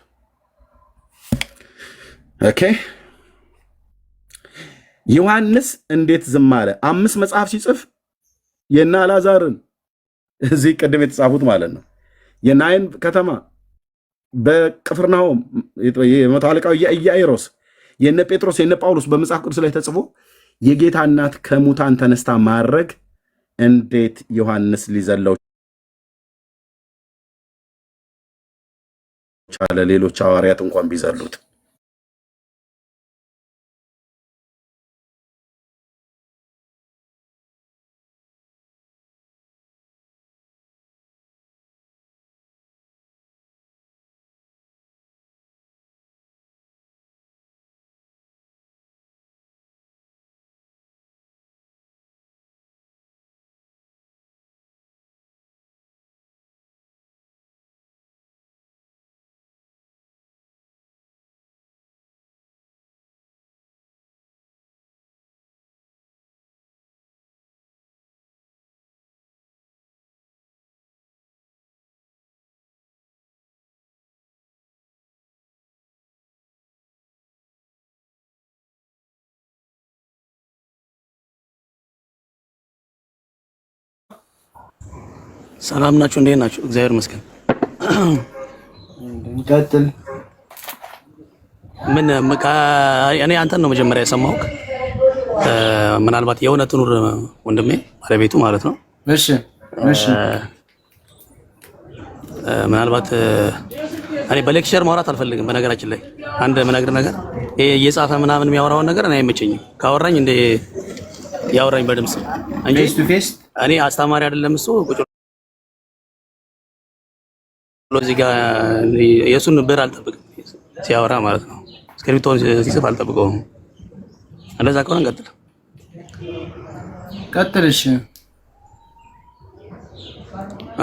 ዮሐንስ እንዴት ዝም አለ? 5 መጽሐፍ ሲጽፍ የነ አልዓዛርን እዚህ ቅድም የተጻፉት ማለት ነው የናይን ከተማ በቅፍርናሆም የመቶ አለቃው የኢያኢሮስ የነ ጴጥሮስ የነ ጳውሎስ በመጽሐፍ ቅዱስ ላይ ተጽፎ የጌታ እናት ከሙታን ተነስታ ማድረግ እንዴት ዮሐንስ ሊዘለው ቻለ? ሌሎች ሐዋርያት እንኳን ቢዘሉት። ሰላም ናችሁ? እንዴት ናችሁ? እግዚአብሔር ይመስገን። እንቀጥል። እኔ አንተን ነው መጀመሪያ የሰማሁት። ምናልባት የእውነት ኑር ወንድሜ ባለቤቱ ማለት ነው። እሺ ምናልባት እኔ በሌክቸር ማውራት አልፈልግም። በነገራችን ላይ አንድ የምነግርህ ነገር ይሄ እየጻፈ ምናምን የሚያወራውን ነገር እኔ አይመቸኝም። ካወራኝ እንደ ያወራኝ በድምጽ እንጂ እኔ አስተማሪ አይደለም እሱ እዚህ ጋር የእሱን ብር አልጠብቅም ሲያወራ ማለት ነው። እስክሪፕቶን ሲጽፍ አልጠብቀውም። እንደዛ ከሆነ ቀጥል። እሺ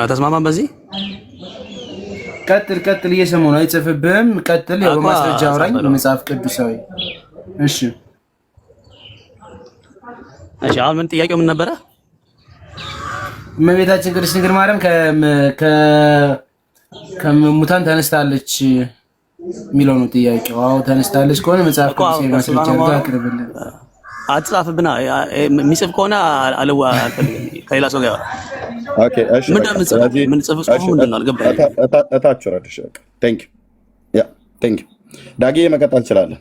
ተስማማን በዚህ ቀጥል። እየሰማሁ ነው። አይጽፍብህም። ቀጥል። ያው በማስረጃ አውራኝ መጽሐፍ ቅዱሳዊ። እሺ አሁን ምን ጥያቄው ምን ነበረ? እመቤታችን ቅድስት ድንግል ማርያም ከሙታን ተነስታለች የሚለው ነው ጥያቄው። አዎ ተነስታለች ከሆነ መጽሐፍ ቅዱስ ማስረጃ አቅርብልን። አትጻፍብና የሚጽፍ ከሆነ አልፈልግም ከሌላ ሰው ጋር። ኦኬ እሺ ምን ጽፍ ጽሁፍ ምንድን ነው አልገባኝም። እታች ወረድሽ። ቴንክ ዩ ዳጊ መቀጠል ትችላለህ።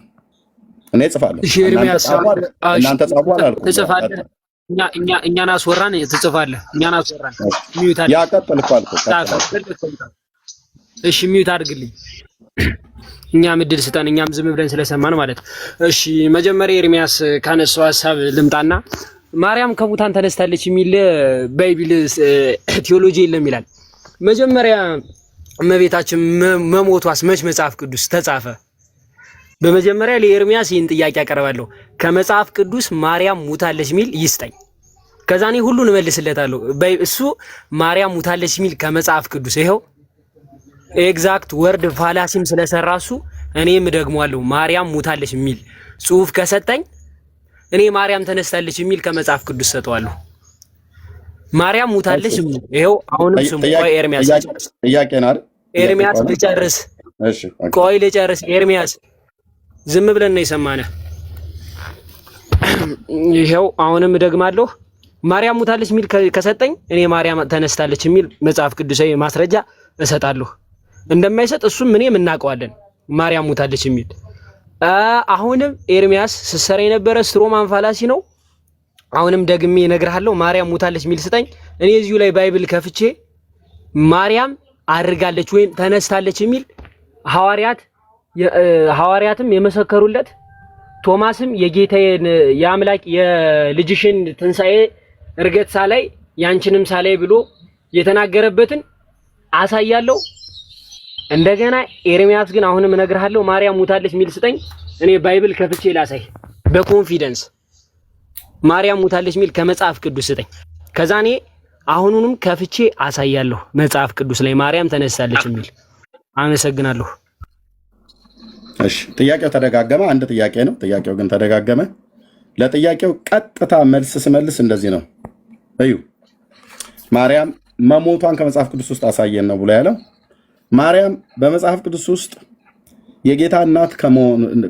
እኔ እጽፋለሁ። እናንተ ጻፉ አላልኩም። ትጽፋለህ። እኛን አስወራን ትጽፋለህ። እኛን አስወራን። ሚዩት አድርግ። ያቀጥል እኮ አልኩህ። እሺ ሚዩት አድርግልኝ። እኛም እድል ስጠን። እኛም ዝም ብለን ስለሰማን ማለት። እሺ መጀመሪያ ኤርሚያስ ካነሳው ሐሳብ ልምጣና ማርያም ከሙታን ተነስታለች የሚል ባይብል ቲዮሎጂ የለም ይላል። መጀመሪያ እመቤታችን መሞቷስ መች መጽሐፍ ቅዱስ ተጻፈ? በመጀመሪያ ለኤርሚያስ ይህን ጥያቄ አቀርባለሁ። ከመጽሐፍ ቅዱስ ማርያም ሙታለች የሚል ይስጠኝ። ከዛ እኔ ሁሉን እመልስለታለሁ። እሱ ማርያም ሙታለች የሚል ከመጽሐፍ ቅዱስ ይሄው ኤግዛክት ወርድ ፋላሲም ስለሰራ እሱ እኔም ደግሞአለሁ። ማርያም ሙታለች የሚል ጽሁፍ ከሰጠኝ እኔ ማርያም ተነስታለች የሚል ከመጽሐፍ ቅዱስ ሰጠዋለሁ። ማርያም ሙታለች የሚል ይሄው አሁንም ስሙ። ቆይ ኤርሚያስ ጥያቄ ነው አይደል? ኤርሚያስ ልጨርስ። እሺ ቆይ ልጨርስ። ኤርሚያስ ዝም ብለን ነው የሰማነህ። ይሄው አሁንም ደግማለሁ። ማርያም ሙታለች የሚል ከሰጠኝ እኔ ማርያም ተነስታለች የሚል መጽሐፍ ቅዱሳዊ ማስረጃ እሰጣለሁ። እንደማይሰጥ እሱም እኔም እናውቀዋለን። ማርያም ሙታለች የሚል አሁንም ኤርሚያስ ስሰራ የነበረ ስትሮማን ፋላሲ ነው። አሁንም ደግሜ እነግርሃለሁ። ማርያም ሙታለች የሚል ስጠኝ። እኔ እዚሁ ላይ ባይብል ከፍቼ ማርያም አድርጋለች ወይም ተነስታለች የሚል ሐዋርያትም የመሰከሩለት ቶማስም የጌታዬን የአምላክ የልጅሽን ትንሣኤ እርገት ሳላይ ያንቺንም ሳላይ ብሎ የተናገረበትን አሳያለሁ። እንደገና ኤርሚያስ ግን አሁንም እነግርሃለሁ ማርያም ሙታለች የሚል ስጠኝ። እኔ ባይብል ከፍቼ ላሳይ በኮንፊደንስ ማርያም ሙታለች የሚል ከመጽሐፍ ቅዱስ ስጠኝ። ከዛ እኔ አሁኑንም ከፍቼ አሳያለሁ መጽሐፍ ቅዱስ ላይ ማርያም ተነሳለች የሚል። አመሰግናለሁ። እሺ ጥያቄው ተደጋገመ። አንድ ጥያቄ ነው። ጥያቄው ግን ተደጋገመ። ለጥያቄው ቀጥታ መልስ ስመልስ እንደዚህ ነው። እዩ ማርያም መሞቷን ከመጽሐፍ ቅዱስ ውስጥ አሳየን ነው ብሎ ያለው። ማርያም በመጽሐፍ ቅዱስ ውስጥ የጌታ እናት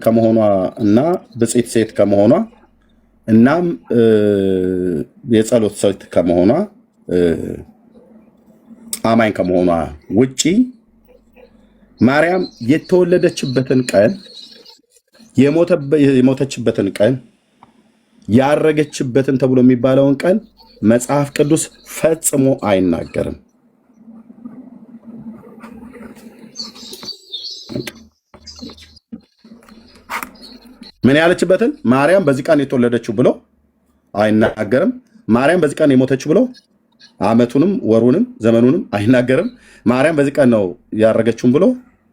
ከመሆኗ እና ብፅዕት ሴት ከመሆኗ እናም የጸሎት ሴት ከመሆኗ አማኝ ከመሆኗ ውጪ ማርያም የተወለደችበትን ቀን፣ የሞተችበትን ቀን፣ ያረገችበትን ተብሎ የሚባለውን ቀን መጽሐፍ ቅዱስ ፈጽሞ አይናገርም። ምን ያለችበትን ማርያም በዚህ ቀን የተወለደችው ብሎ አይናገርም። ማርያም በዚህ ቀን የሞተችው ብሎ ዓመቱንም ወሩንም ዘመኑንም አይናገርም። ማርያም በዚህ ቀን ነው ያረገችውን ብሎ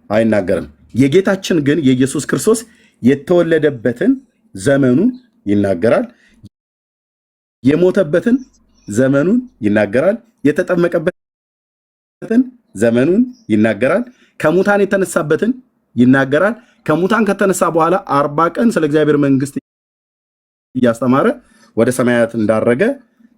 አይናገርም። የጌታችን ግን የኢየሱስ ክርስቶስ የተወለደበትን ዘመኑን ይናገራል። የሞተበትን ዘመኑን ይናገራል። የተጠመቀበትን ዘመኑን ይናገራል። ከሙታን የተነሳበትን ይናገራል። ከሙታን ከተነሳ በኋላ 40 ቀን ስለ እግዚአብሔር መንግስት እያስተማረ ወደ ሰማያት እንዳረገ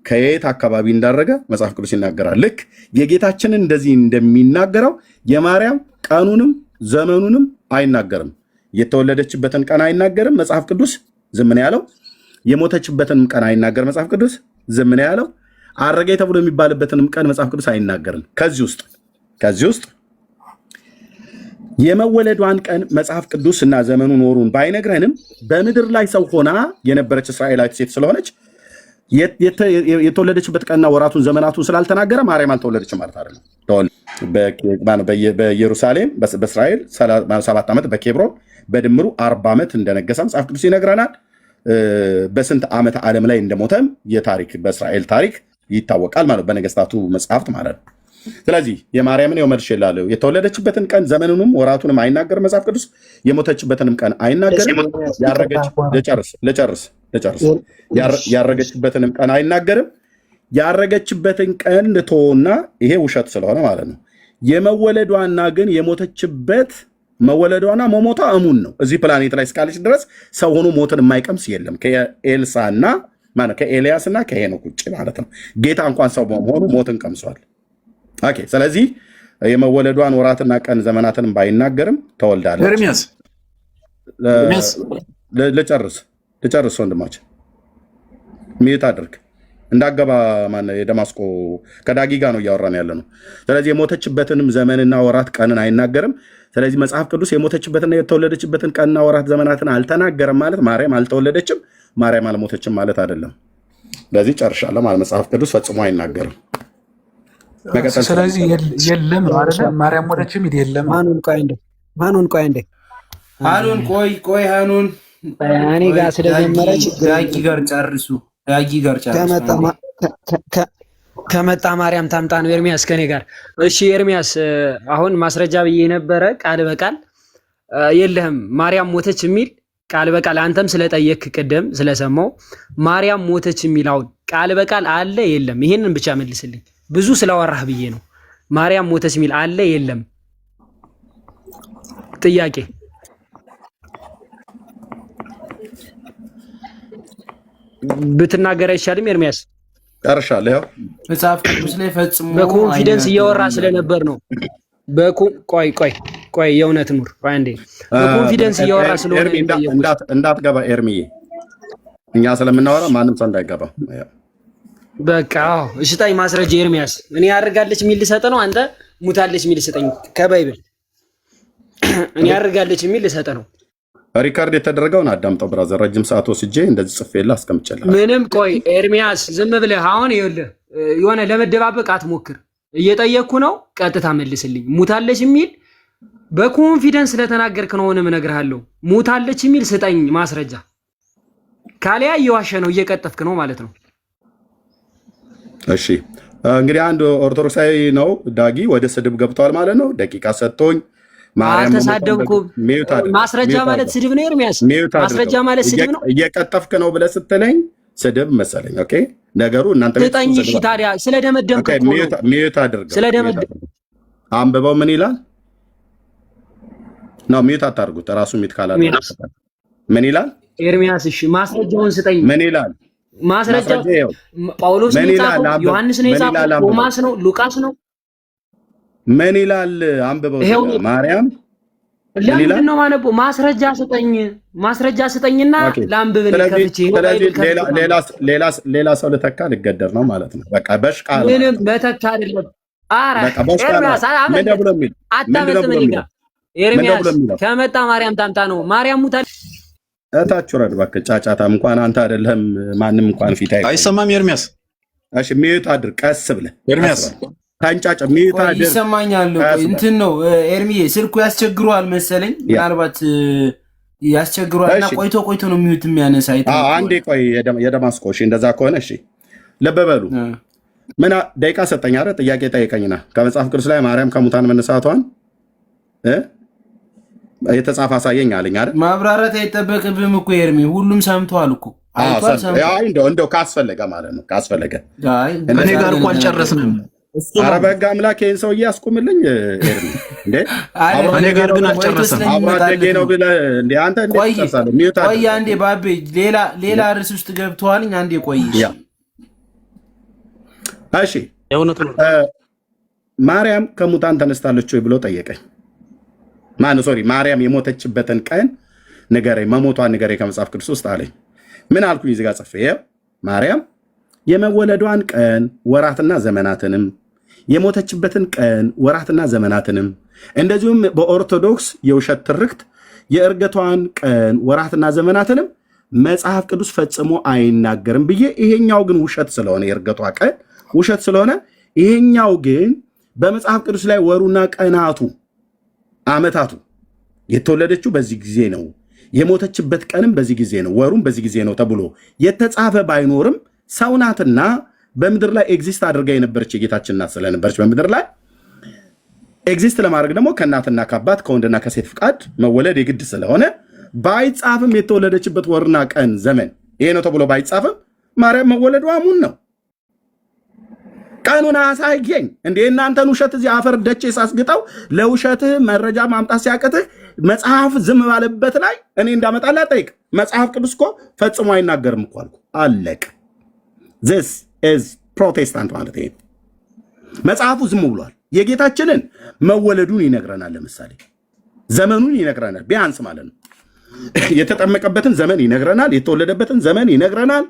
ከየት አካባቢ እንዳረገ መጽሐፍ ቅዱስ ይናገራል። ልክ የጌታችንን እንደዚህ እንደሚናገረው የማርያም ቀኑንም ዘመኑንም አይናገርም። የተወለደችበትን ቀን አይናገርም መጽሐፍ ቅዱስ ዝም ነው ያለው። የሞተችበትንም ቀን አይናገርም መጽሐፍ ቅዱስ ዝም ነው ያለው። አረገ ተብሎ የሚባልበትንም ቀን መጽሐፍ ቅዱስ አይናገርም። ከዚህ ውስጥ የመወለዷን ቀን መጽሐፍ ቅዱስ እና ዘመኑን ወሩን ባይነግረንም በምድር ላይ ሰው ሆና የነበረች እስራኤላዊት ሴት ስለሆነች የተወለደችበት ቀንና ወራቱን ዘመናቱን ስላልተናገረ ማርያም አልተወለደችም ማለት አይደለም። በኢየሩሳሌም በእስራኤል 7 ዓመት በኬብሮን በድምሩ 40 ዓመት እንደነገሰ መጽሐፍ ቅዱስ ይነግረናል። በስንት ዓመት ዓለም ላይ እንደሞተም የታሪክ በእስራኤል ታሪክ ይታወቃል ማለት በነገስታቱ መጽሐፍት ማለት ነው። ስለዚህ የማርያምን ይኸው መልሼልሃለሁ። የተወለደችበትን ቀን ዘመኑንም ወራቱንም አይናገርም መጽሐፍ ቅዱስ። የሞተችበትንም ቀን አይናገርም። ልጨርስ። ያረገችበትንም ቀን አይናገርም። ያረገችበትን ቀን ልቶና ይሄ ውሸት ስለሆነ ማለት ነው። የመወለዷና ግን የሞተችበት መወለዷና መሞቷ እሙን ነው። እዚህ ፕላኔት ላይ እስካለች ድረስ ሰው ሆኖ ሞትን የማይቀምስ የለም ከኤልሳና ከኤልያስና ከሄኖክ ውጭ ማለት ነው። ጌታ እንኳን ሰው በመሆኑ ሞትን ቀምሷል። ኦኬ። ስለዚህ የመወለዷን ወራትና ቀን ዘመናትን ባይናገርም ተወልዳለች። ኤርሚያስ ልጨርስ ወንድማችን ሚዩት አድርግ እንዳገባ የደማስቆ ከዳጊ ጋር ነው እያወራን ያለ ነው። ስለዚህ የሞተችበትንም ዘመንና ወራት ቀንን አይናገርም። ስለዚህ መጽሐፍ ቅዱስ የሞተችበትና የተወለደችበትን ቀንና ወራት ዘመናትን አልተናገረም ማለት ማርያም አልተወለደችም፣ ማርያም አልሞተችም ማለት አይደለም። ስለዚህ ጨርሻለሁ ማለት መጽሐፍ ቅዱስ ፈጽሞ አይናገርም። ስለዚህ የለም አይደለም ማርያም ሞተችም የለም። ሃኑን ቆይ እንደ እኔ ጋር ስለጀመረ ዳጊ ጋር ጨርሱ። ከመጣ ማርያም ታምጣ ነው ኤርሚያስ ከኔ ጋር። እሺ ኤርሚያስ አሁን ማስረጃ ብዬ ነበረ ቃል በቃል የለህም ማርያም ሞተች የሚል ቃል በቃል አንተም ስለጠየክ ቅድም ስለሰማው ማርያም ሞተች የሚል አሁን ቃል በቃል አለ የለም? ይሄንን ብቻ መልስልኝ። ብዙ ስለወራህ ብዬ ነው። ማርያም ሞተች የሚል አለ የለም? ጥያቄ ብትናገር አይሻልም ኤርሚያስ? ጨርሻለሁ። መጽሐፍ ቅዱስ ላይ ፈጽሞ በኮንፊደንስ እያወራ ስለነበር ነው። ቆይ የእውነት ኑር ቆይ አንዴ በኮንፊደንስ እያወራ ስለሆነ እንዳትገባ ኤርሚዬ፣ እኛ ስለምናወራ ማንም ሰው እንዳይገባ። በቃ እሺ፣ ታይ ማስረጃ ኤርሚያስ። እኔ ያርጋለች የሚል ልሰጥ ነው፣ አንተ ሙታለች የሚል ልሰጠኝ ከባይብል። እኔ ያርጋለች የሚል ልሰጥ ነው። ሪካርድ የተደረገውን አዳምጠው ብራዘር። ረጅም ሰዓት ወስጄ እንደዚህ ጽፌልህ አስቀምጬልህ። ምንም ቆይ ኤርሚያስ ዝም ብለህ አሁን ይኸውልህ የሆነ ለመደባበቅ አትሞክር። እየጠየቅኩ ነው፣ ቀጥታ መልስልኝ። ሙታለች የሚል በኮንፊደንስ ስለተናገርክ ነው ሆነም እነግርሃለሁ። ሙታለች የሚል ስጠኝ ማስረጃ። ካሊያ እየዋሸ ነው፣ እየቀጠፍክ ነው ማለት ነው። እሺ እንግዲህ አንድ ኦርቶዶክሳዊ ነው ዳጊ ወደ ስድብ ገብቷል ማለት ነው። ደቂቃ ሰጥቶኝ አልተሳደብኩም። ማስረጃ ማለት ስድብ ነው ኤርሚያስ? ማስረጃ ማለት ስድብ ነው? እየቀጠፍክ ነው ብለህ ስትለኝ ስድብ መሰለኝ። ኦኬ ነገሩ እናንተ ስጠኝ። እሺ ታዲያ ስለደመደምክ እኮ ነው። ሚዩት አድርገው። አንብበው ምን ይላል ነው? ሚዩት አታርጉት። ራሱ ሚዩት ካላለ ምን ይላል ኤርሚያስ? እሺ ማስረጃውን ስጠኝ። ምን ይላል? ማስረጃ ጳውሎስ ነው የጻፈው? ዮሐንስ ነው የጻፈው? ቶማስ ነው? ሉቃስ ነው? ምን ይላል? አንብበው። ማርያም ለምንድን ነው ማነበው? ማስረጃ ስጠኝና ላንብብልህ ከፍቼ። ሌላ ሰው ልተካ ልገደር ነው ማለት ነው። በቃ በሽቃል ምንም ለተካ አይደለም። ኧረ ኤርሚያስ አታመጥም። ኤርሚያስ ከመጣ ማርያም ታምጣ ነው። ማርያም ሙታል እታች ወረድ እባክህ። ጫጫታም እንኳን አንተ አይደለም ማንም እንኳን ፊት አይሰማም። ኤርሚያስ እሺ ሚዩት አድርግ ቀስ ብለህ ኤርሚያስ ታንጫጫ ሚዩት አድርግ። ይሰማኛል እንትን ነው ኤርሚዬ፣ ስልኩ ያስቸግሯል መሰለኝ። ምናልባት ያስቸግሯልና ቆይቶ ነው ሚዩት የሚያነሳ። አንዴ ቆይ የደማስቆ እሺ፣ እንደዛ ከሆነ እሺ ልብ በሉ። ምን ደቂቃ ሰጠኝ አይደል? ጥያቄ ጠይቀኝና ከመጽሐፍ ቅዱስ ላይ ማርያም ከሙታን መነሳቷን የተጻፈ አሳየኝ አለኝ አይደል? ማብራራት አይጠበቅብህም እኮ ኤርሚ፣ ሁሉም ሰምቷል እኮ። እንደው ካስፈለገ ማለት ነው ካስፈለገ እኔ ጋር እኮ አልጨረስንም። ኧረ በሕግ አምላክ ይሄን ሰውዬ አስቁምልኝ ኤርሚ። እንዴ እኔ ጋር ግን አልጨረስም። አብራደጌ ነው ብለህ እንዴ አንተ እንዴት ትጨርሳለህ? ሚዩት አድርግ። ቆይ አንዴ ባቤ፣ ሌላ ርዕስ ውስጥ ገብተዋል። አንዴ ቆይ እሺ። ማርያም ከሙታን ተነስታለች ወይ ብሎ ጠየቀኝ። ማርያም የሞተችበትን ቀን ንገረኝ፣ መሞቷን ንገረኝ ከመጽሐፍ ቅዱስ ውስጥ አለኝ። ምን አልኩኝ? እዚህ ጋር ጽፌ ማርያም የመወለዷን ቀን ወራትና ዘመናትንም የሞተችበትን ቀን ወራትና ዘመናትንም እንደዚሁም በኦርቶዶክስ የውሸት ትርክት የእርገቷን ቀን ወራትና ዘመናትንም መጽሐፍ ቅዱስ ፈጽሞ አይናገርም ብዬ፣ ይሄኛው ግን ውሸት ስለሆነ የእርገቷ ቀን ውሸት ስለሆነ ይሄኛው ግን በመጽሐፍ ቅዱስ ላይ ወሩና ቀናቱ ዓመታቱ የተወለደችው በዚህ ጊዜ ነው፣ የሞተችበት ቀንም በዚህ ጊዜ ነው፣ ወሩም በዚህ ጊዜ ነው ተብሎ የተጻፈ ባይኖርም ሰው ናትና በምድር ላይ ኤግዚስት አድርጋ የነበረች የጌታችን እናት ስለነበረች በምድር ላይ ኤግዚስት ለማድረግ ደግሞ ከእናትና ከአባት ከወንድና ከሴት ፍቃድ መወለድ የግድ ስለሆነ ባይጻፍም የተወለደችበት ወርና ቀን ዘመን ይሄ ነው ተብሎ ባይጻፍም ማርያም መወለዷ አሙን ነው። ቀኑን አሳየኝ እንዴ! እናንተን ውሸት እዚህ አፈር ደቼ ሳስግጠው ለውሸትህ መረጃ ማምጣት ሲያቅትህ መጽሐፍ ዝም ባለበት ላይ እኔ እንዳመጣልህ ጠይቅ። መጽሐፍ ቅዱስ እኮ ፈጽሞ አይናገርም እኮ አልኩ። አለቅ። this is ፕሮቴስታንት ማለት ይሄ መጽሐፉ ዝም ብሏል። የጌታችንን መወለዱን ይነግረናል። ለምሳሌ ዘመኑን ይነግረናል። ቢያንስ ማለት ነው የተጠመቀበትን ዘመን ይነግረናል። የተወለደበትን ዘመን ይነግረናል።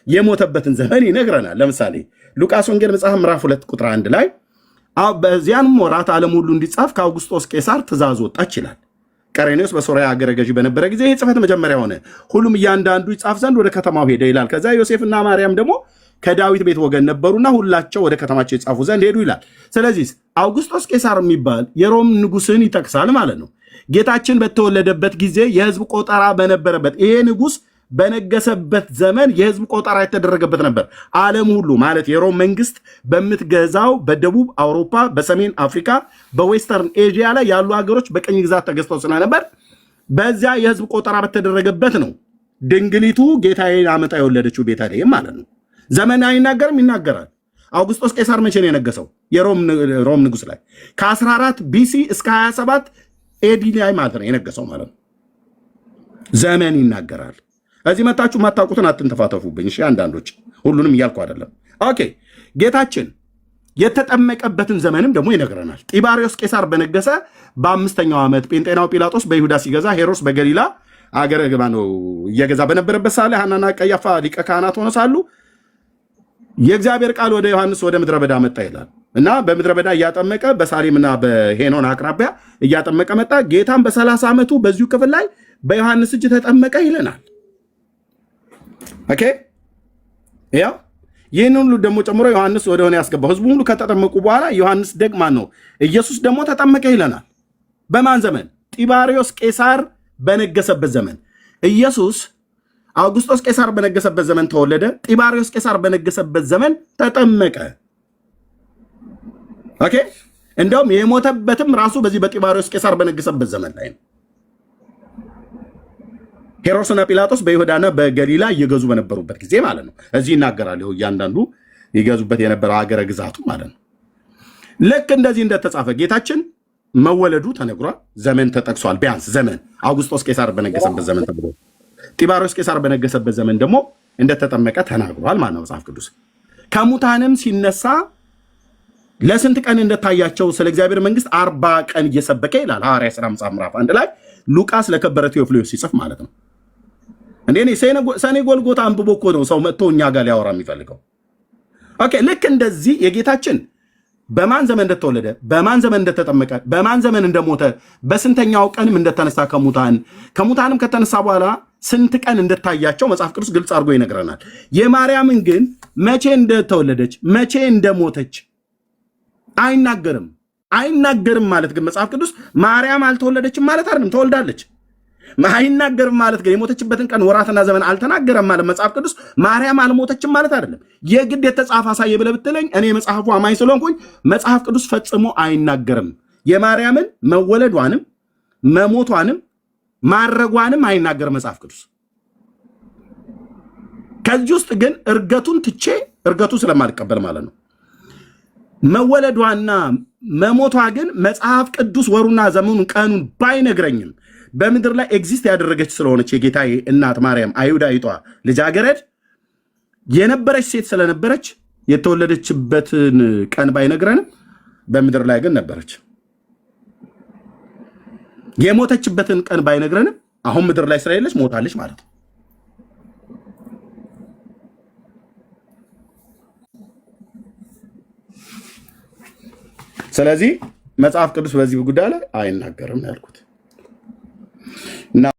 የሞተበትን ዘመን ይነግረናል። ለምሳሌ ሉቃስ ወንጌል መጽሐፍ ምዕራፍ 2 ቁጥር 1 ላይ በዚያንም ወራት ዓለም ሁሉ እንዲጻፍ ከአውግስጦስ ቄሳር ትእዛዝ ወጣች ይላል። ቀሬኔዎስ በሶርያ አገረ ገዢ በነበረ ጊዜ ይህ ጽሕፈት መጀመሪያ ሆነ። ሁሉም እያንዳንዱ ይጻፍ ዘንድ ወደ ከተማው ሄደ ይላል። ከዚያ ዮሴፍና ማርያም ደግሞ ከዳዊት ቤት ወገን ነበሩና ሁላቸው ወደ ከተማቸው ይጻፉ ዘንድ ሄዱ ይላል። ስለዚህ አውግስጦስ ቄሳር የሚባል የሮም ንጉስን ይጠቅሳል ማለት ነው። ጌታችን በተወለደበት ጊዜ የህዝብ ቆጠራ በነበረበት ይሄ ንጉስ በነገሰበት ዘመን የህዝብ ቆጠራ የተደረገበት ነበር። ዓለም ሁሉ ማለት የሮም መንግስት በምትገዛው በደቡብ አውሮፓ፣ በሰሜን አፍሪካ፣ በዌስተርን ኤዥያ ላይ ያሉ ሀገሮች በቀኝ ግዛት ተገዝተው ስለነበር በዚያ የህዝብ ቆጠራ በተደረገበት ነው ድንግሊቱ ጌታዬን አመጣ የወለደችው ቤተልሔም ማለት ነው። ዘመን አይናገርም? ይናገራል። አውግስጦስ ቄሳር መቼ ነው የነገሰው? የሮም ንጉስ ላይ ከ14 ቢሲ እስከ 27 ኤዲ ላይ ማለት ነው የነገሰው ማለት ነው። ዘመን ይናገራል። እዚህ መታችሁ ማታውቁትን አትንተፋተፉብኝ። እሺ አንዳንዶች ሁሉንም እያልኩ አይደለም። ኦኬ ጌታችን የተጠመቀበትን ዘመንም ደግሞ ይነግረናል። ጢባሪዮስ ቄሳር በነገሰ በ5ኛው ዓመት ጴንጤናው ጲላጦስ በይሁዳ ሲገዛ ሄሮድስ በገሊላ አገረ ገባ ነው እየገዛ በነበረበት ሳለ ሐናና ቀያፋ ሊቀ ካህናት ሆነው ሳሉ የእግዚአብሔር ቃል ወደ ዮሐንስ ወደ ምድረ በዳ መጣ ይላል እና በምድረ በዳ እያጠመቀ በሳሌምና በሄኖን አቅራቢያ እያጠመቀ መጣ። ጌታም በ30 ዓመቱ በዚሁ ክፍል ላይ በዮሐንስ እጅ ተጠመቀ ይለናል። ኦኬ ያው ይህን ሁሉ ደግሞ ጨምሮ ዮሐንስ ወደሆነ ያስገባው ህዝቡ ሁሉ ከተጠመቁ በኋላ ዮሐንስ ደግማ ነው ኢየሱስ ደግሞ ተጠመቀ ይለናል። በማን ዘመን? ጢባሪዮስ ቄሳር በነገሰበት ዘመን። ኢየሱስ አውግስጦስ ቄሳር በነገሰበት ዘመን ተወለደ። ጢባሪዮስ ቄሳር በነገሰበት ዘመን ተጠመቀ። ኦኬ እንደውም የሞተበትም ራሱ በዚህ በጢባሪዮስ ቄሳር በነገሰበት ዘመን ላይ ነው። ሄሮድስና ጲላጦስ በይሁዳና በገሊላ እየገዙ በነበሩበት ጊዜ ማለት ነው። እዚህ ይናገራል። እያንዳንዱ ይገዙበት የነበረው ሀገረ ግዛቱ ማለት ነው። ልክ እንደዚህ እንደተጻፈ ጌታችን መወለዱ ተነግሯል። ዘመን ተጠቅሷል። ቢያንስ ዘመን አውግስጦስ ቄሳር በነገሰበት ዘመን ተብሎ ጢባሪዮስ ቄሳር በነገሰበት ዘመን ደግሞ እንደተጠመቀ ተናግሯል ማለት ነው መጽሐፍ ቅዱስ። ከሙታንም ሲነሳ ለስንት ቀን እንደታያቸው ስለ እግዚአብሔር መንግስት 40 ቀን እየሰበከ ይላል ሐዋርያት ሥራ መጽሐፍ ምዕራፍ 1 ላይ ሉቃስ ለከበረ ቴዎፍሎስ ሲጽፍ ማለት ነው። እንዴ ሰኔ ጎልጎታ አንብቦ እኮ ነው ሰው መጥቶ እኛ ጋር ሊያወራ የሚፈልገው። ኦኬ ልክ እንደዚህ የጌታችን በማን ዘመን እንደተወለደ፣ በማን ዘመን እንደተጠመቀ፣ በማን ዘመን እንደሞተ፣ በስንተኛው ቀንም እንደተነሳ ከሙታንም ከተነሳ በኋላ ስንት ቀን እንደታያቸው መጽሐፍ ቅዱስ ግልጽ አድርጎ ይነግረናል። የማርያምን ግን መቼ እንደተወለደች መቼ እንደሞተች አይናገርም። አይናገርም ማለት ግን መጽሐፍ ቅዱስ ማርያም አልተወለደችም ማለት አይደለም፣ ተወልዳለች። አይናገርም ማለት ግን የሞተችበትን ቀን ወራትና ዘመን አልተናገረም ማለት መጽሐፍ ቅዱስ ማርያም አልሞተችም ማለት አይደለም። የግድ የተጻፈ አሳየ ብለህ ብትለኝ እኔ መጽሐፉ አማኝ ስለሆንኩኝ መጽሐፍ ቅዱስ ፈጽሞ አይናገርም። የማርያምን መወለዷንም መሞቷንም ማረጓንም አይናገርም መጽሐፍ ቅዱስ። ከዚህ ውስጥ ግን እርገቱን ትቼ እርገቱ ስለማልቀበል ማለት ነው መወለዷና መሞቷ ግን መጽሐፍ ቅዱስ ወሩና ዘመኑን ቀኑን ባይነግረኝም በምድር ላይ ኤግዚስት ያደረገች ስለሆነች የጌታዬ እናት ማርያም አይሁዳዊቷ ልጃገረድ የነበረች ሴት ስለነበረች የተወለደችበትን ቀን ባይነግረንም በምድር ላይ ግን ነበረች። የሞተችበትን ቀን ባይነግረንም አሁን ምድር ላይ ስለሌለች ሞታለች ማለት ነው። ስለዚህ መጽሐፍ ቅዱስ በዚህ ጉዳይ ላይ አይናገርም ያልኩት